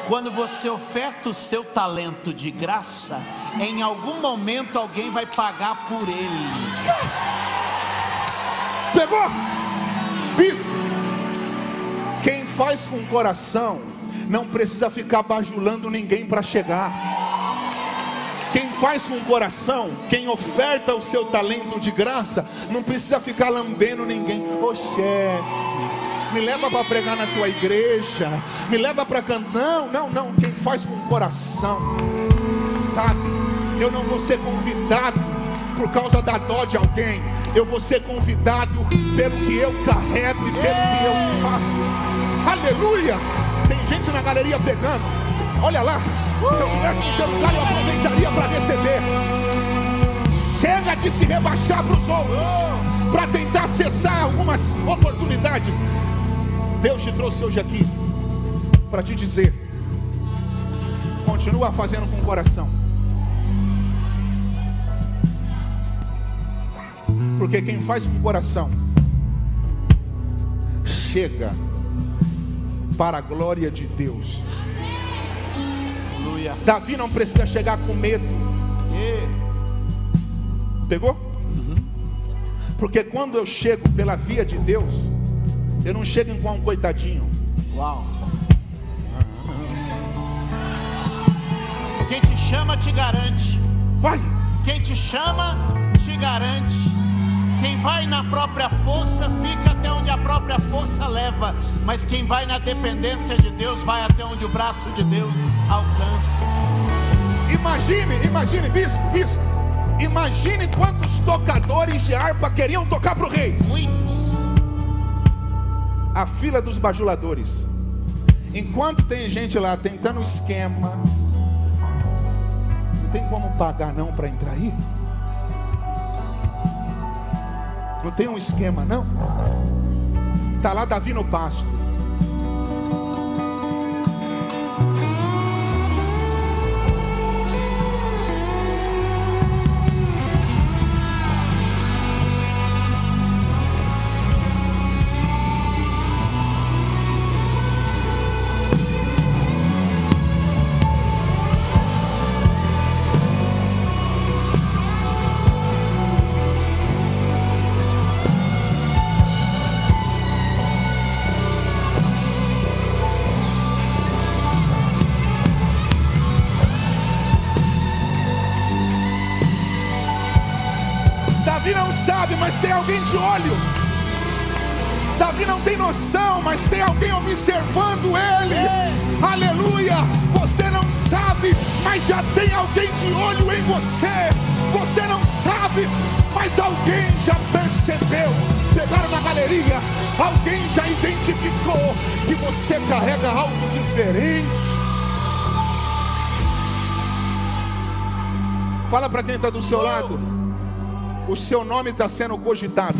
Quando você oferta o seu talento de graça, em algum momento alguém vai pagar por ele. Pegou? Bispo, quem faz com o coração não precisa ficar bajulando ninguém para chegar. Quem faz com o coração, quem oferta o seu talento de graça, não precisa ficar lambendo ninguém. Ô chefe, me leva para pregar na tua igreja, me leva para cantar. Não, quem faz com o coração, sabe, eu não vou ser convidado por causa da dó de alguém, eu vou ser convidado pelo que eu carrego e pelo que eu faço. Aleluia! Tem gente na galeria pegando, olha lá, se eu estivesse no teu lugar eu aproveitaria para receber. Chega de se rebaixar para os outros, para tentar acessar algumas oportunidades. Deus te trouxe hoje aqui para te dizer: continua fazendo com o coração, porque quem faz com o coração chega para a glória de Deus. Aleluia. Davi não precisa chegar com medo. Pegou? Porque quando eu chego pela via de Deus, eu não chego igual um coitadinho. Uau. Quem te chama te garante. Vai. Quem te chama te garante. Quem vai na própria força fica até onde a própria força leva, mas quem vai na dependência de Deus vai até onde o braço de Deus alcança. Imagine, bispo, imagine quantos tocadores de harpa queriam tocar para o rei. Muitos. A fila dos bajuladores. Enquanto tem gente lá tentando esquema, não tem como pagar não para entrar aí? Não tem um esquema não? Está lá Davi no pasto. Mas tem alguém de olho. Davi não tem noção, mas tem alguém observando ele. Aleluia. Você não sabe, mas já tem alguém de olho em você. Você não sabe, mas alguém já percebeu. Pegaram na galeria, alguém já identificou que você carrega algo diferente. Fala para quem está do seu lado. O seu nome está sendo cogitado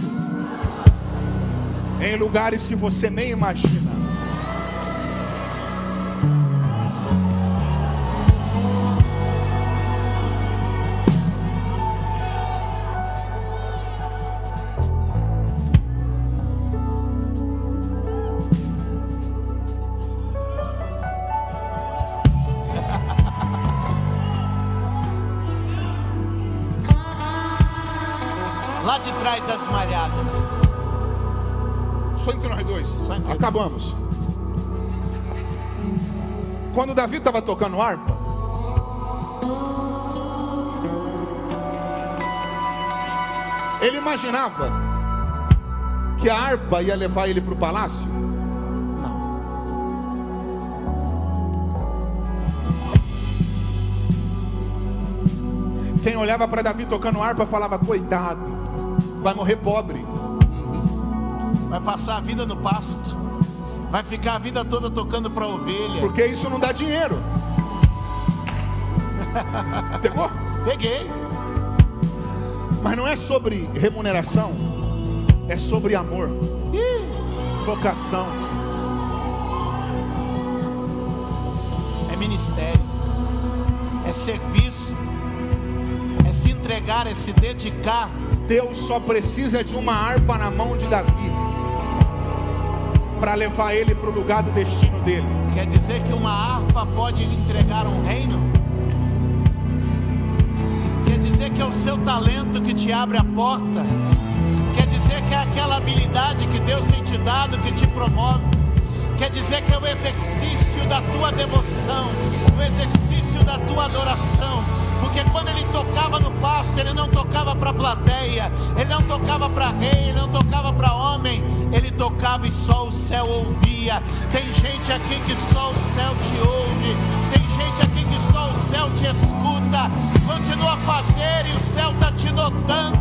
em lugares que você nem imagina. Lá de trás das malhadas. Só entre nós dois. Só entre acabamos. Dois. Quando Davi estava tocando harpa, ele imaginava que a harpa ia levar ele para o palácio. Quem olhava para Davi tocando harpa falava: coitado, vai morrer pobre, vai passar a vida no pasto, vai ficar a vida toda tocando para ovelha, porque isso não dá dinheiro. Pegou? Peguei. Mas não é sobre remuneração, é sobre amor, vocação, é ministério, é serviço, é se entregar, é se dedicar. Deus só precisa de uma harpa na mão de Davi para levar ele para o lugar do destino dele. Quer dizer que uma harpa pode entregar um reino? Quer dizer que é o seu talento que te abre a porta? Quer dizer que é aquela habilidade que Deus tem te dado que te promove? Quer dizer que é o exercício da tua devoção, o exercício da tua adoração? Porque quando ele tocava no pasto, ele não tocava para a plateia, ele não tocava para rei, ele não tocava para homem, ele tocava e só o céu ouvia. Tem gente aqui que só o céu te ouve, tem gente aqui que só o céu te escuta. Continua a fazer e o céu está te notando.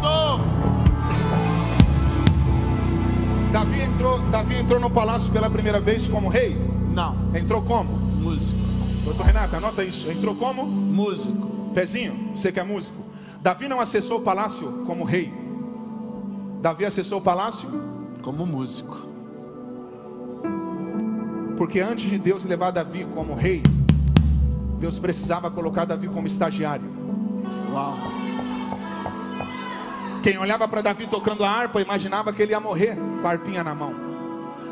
Davi entrou no palácio pela primeira vez como rei? Não. Entrou como? Músico. Doutor Renato, anota isso. Entrou como? Músico. Pezinho, você que é músico. Davi não acessou o palácio como rei. Davi acessou o palácio como músico. Porque antes de Deus levar Davi como rei, Deus precisava colocar Davi como estagiário. Uau. Quem olhava para Davi tocando a harpa imaginava que ele ia morrer com a harpinha na mão.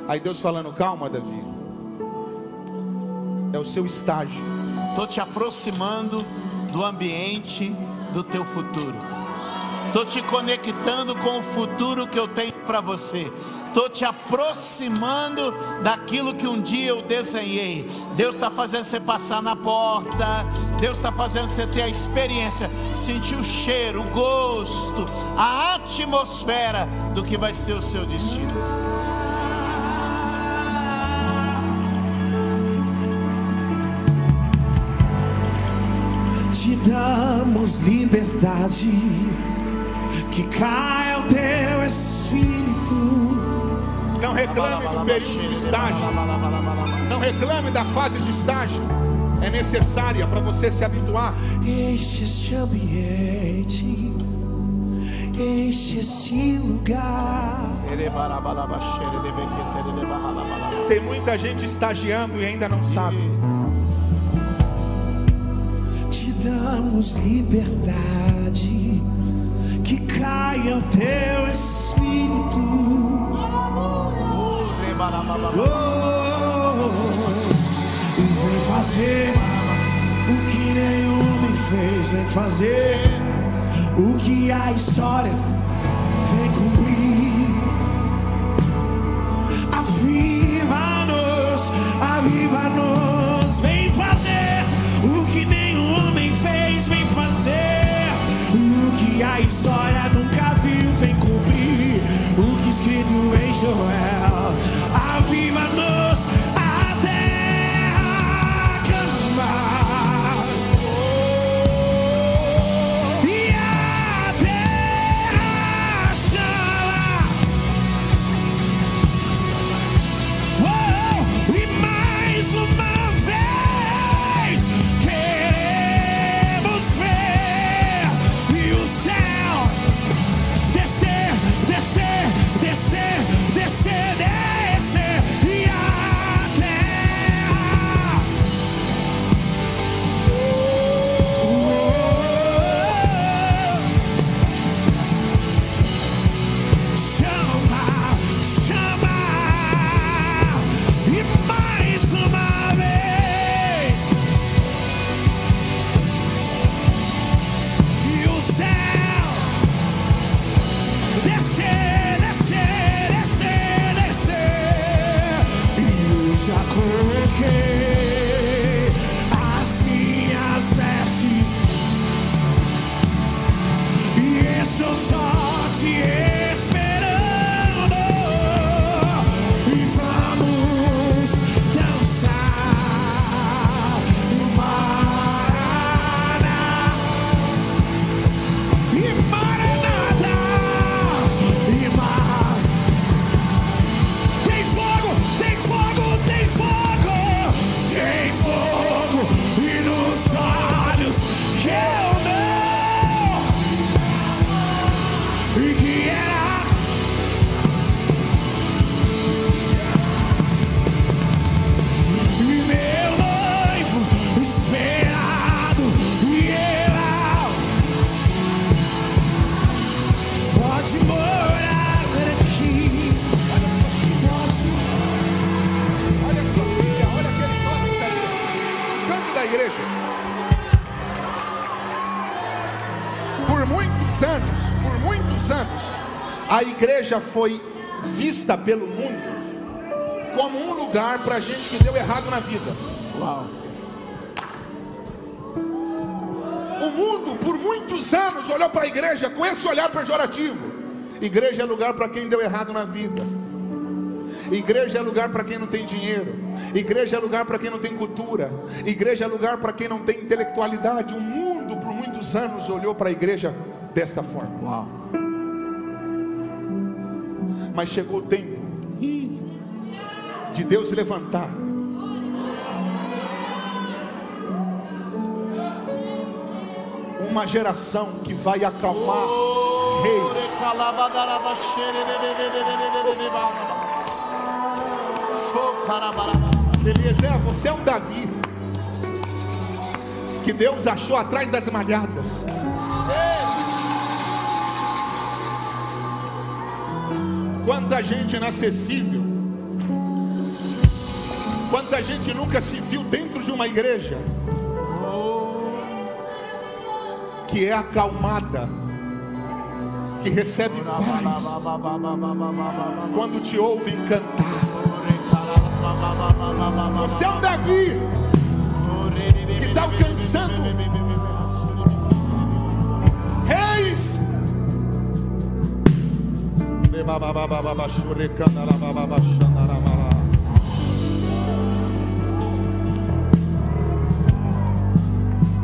Aí Deus falando: calma, Davi, é o seu estágio. Estou te aproximando do ambiente do teu futuro. Estou te conectando com o futuro que eu tenho para você. Estou te aproximando daquilo que um dia eu desenhei. Deus está fazendo você passar na porta. Deus está fazendo você ter a experiência, sentir o cheiro, o gosto, a atmosfera do que vai ser o seu destino. Te damos liberdade, que caia o teu espírito. Não reclame do período de estágio. Não reclame da fase de estágio. É necessária para você se habituar. Enche este ambiente, enche este lugar. Tem muita gente estagiando e ainda não sabe. Te damos liberdade, que caia o teu espírito. E vem fazer o que nenhum homem fez. Vem fazer o que a história vem cumprir. Aviva-nos, aviva-nos. Vem fazer o que nenhum homem fez. Vem fazer o que a história nunca viu. Vem cumprir o que escrito em Joel. Aviva-nos, a terra clama, e a terra chama. E mais uma vez queremos ver e o céu descer, descer, descer, descer, descer, e a terra chama, chama, e mais uma vez, e o céu descer, descer, descer, descer. E eu já coloquei as minhas vestes, e estou só te esperando. E vamos dançar e Maranata, e Maranata, e Mar. Tem fogo, tem fogo, tem fogo, tem fogo, e nos olhos que eu não, e que era e meu noivo esperado, e ela pode morar aqui, pode. Olha a sua filha, olha aquele jovem ali. Canto da igreja. Por muitos anos, a igreja foi vista pelo mundo como um lugar para gente que deu errado na vida. Uau. O mundo, por muitos anos, olhou para a igreja com esse olhar pejorativo. Igreja é lugar para quem deu errado na vida. Igreja é lugar para quem não tem dinheiro. Igreja é lugar para quem não tem cultura. Igreja é lugar para quem não tem intelectualidade. O mundo, por muitos anos, olhou para a igreja desta forma. Uau. Mas chegou o tempo de Deus levantar uma geração que vai acalmar reis. Eliezer, você é um Davi que Deus achou atrás das malhadas. Quanta gente inacessível, quanta gente nunca se viu dentro de uma igreja, que é acalmada, que recebe paz quando te ouvem cantar. Você é um Davi que está alcançando reis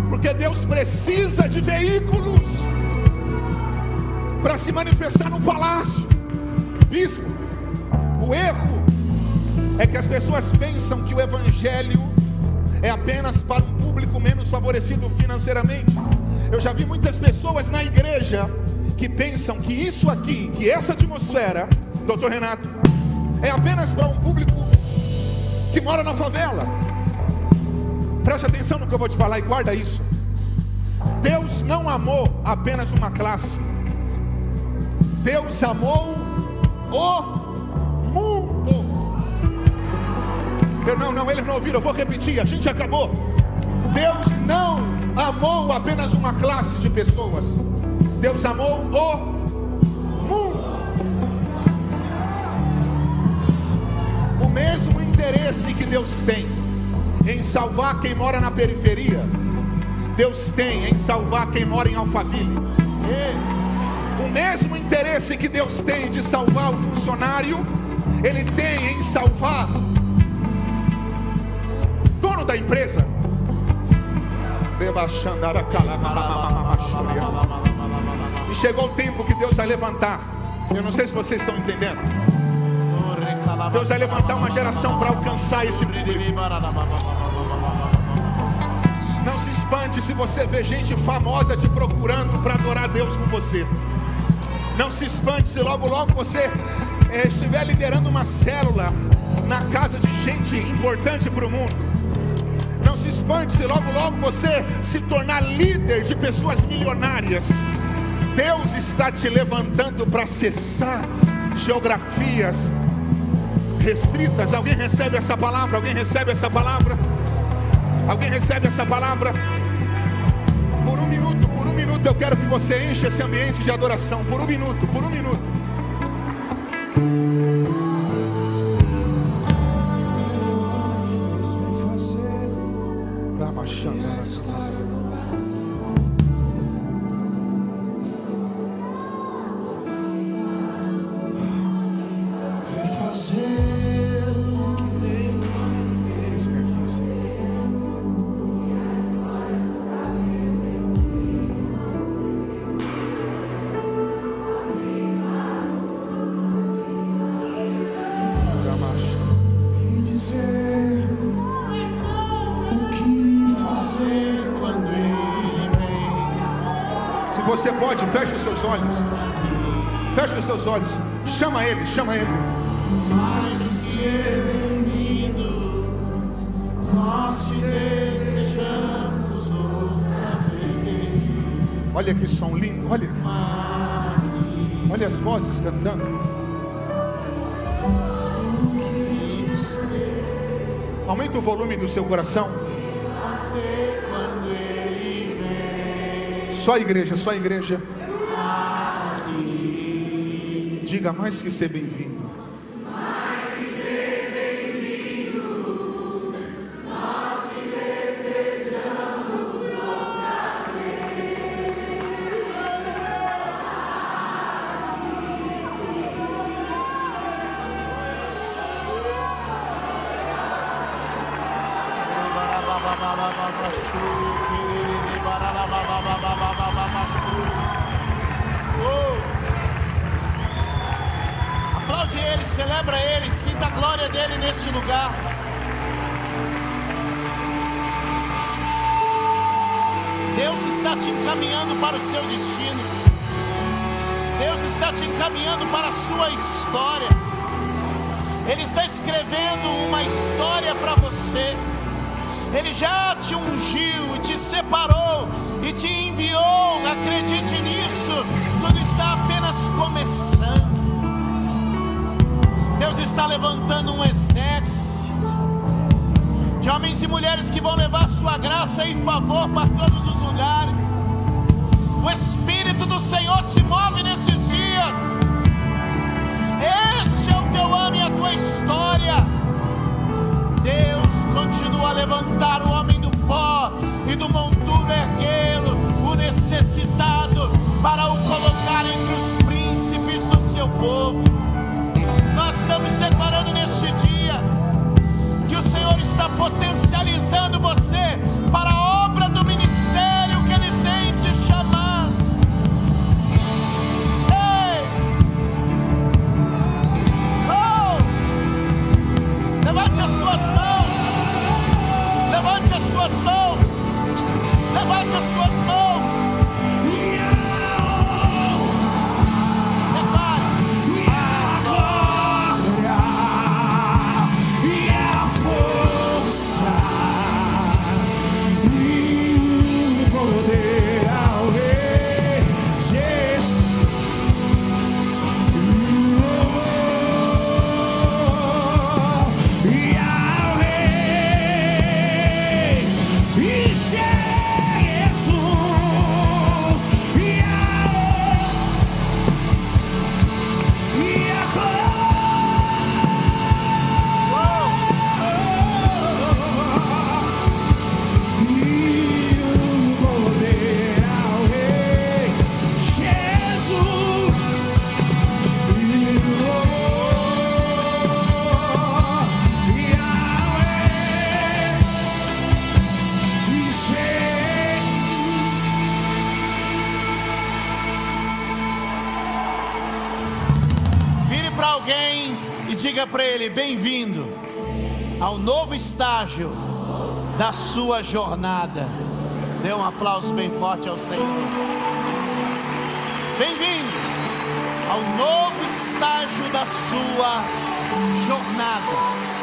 Porque Deus precisa de veículos para se manifestar no palácio. Bispo, o erro é que as pessoas pensam que o evangelho é apenas para um público menos favorecido financeiramente. Eu já vi muitas pessoas na igreja que pensam que isso aqui, que essa atmosfera, doutor Renato, é apenas para um público que mora na favela. Preste atenção no que eu vou te falar e guarda isso. Deus não amou apenas uma classe. Deus amou o mundo. Não, eles não ouviram, eu vou repetir, a gente acabou. Deus não amou apenas uma classe de pessoas. Deus amou o mundo. O mesmo interesse que Deus tem em salvar quem mora na periferia, Deus tem em salvar quem mora em Alphaville. O mesmo interesse que Deus tem de salvar o funcionário, Ele tem em salvar o dono da empresa. E chegou o tempo que Deus vai levantar. Eu não sei se vocês estão entendendo. Deus vai levantar uma geração para alcançar esse público. Não se espante se você vê gente famosa te procurando para adorar a Deus com você. Não se espante se logo você estiver liderando uma célula na casa de gente importante para o mundo. Não se espante se logo você se tornar líder de pessoas milionárias. Deus está te levantando para acessar geografias restritas. Alguém recebe essa palavra? Alguém recebe essa palavra? Alguém recebe essa palavra? Por um minuto eu quero que você encha esse ambiente de adoração. Por um minuto. Você pode, feche os seus olhos. Feche os seus olhos. Chama ele. Mais que ser bem-vindo, nós te desejamos outra vez. Olha que som lindo, olha as vozes cantando. Aumenta o volume do seu coração. Só a igreja. Diga: mais que ser bem-vindo. Mais que ser bem-vindo, nós te desejamos outra vez. Aplaude Ele, celebra Ele, sinta a glória dEle neste lugar. Deus está te encaminhando para o seu destino. Deus está te encaminhando para a sua história. Ele está escrevendo uma história para você. Ele já te ungiu e te separou e te enviou. Acredite nisso. Tudo está apenas começando. Deus está levantando um exército de homens e mulheres que vão levar sua graça e favor para todos os lugares. O Espírito do Senhor se move nesses dias. Este é o teu ano e a tua história. Deus continua a levantar o homem do pó e do monturo erguê-lo, o necessitado, para o colocar entre os príncipes do seu povo. diga para ele: bem-vindo ao novo estágio da sua jornada. Dê um aplauso bem forte ao Senhor. Bem-vindo ao novo estágio da sua jornada.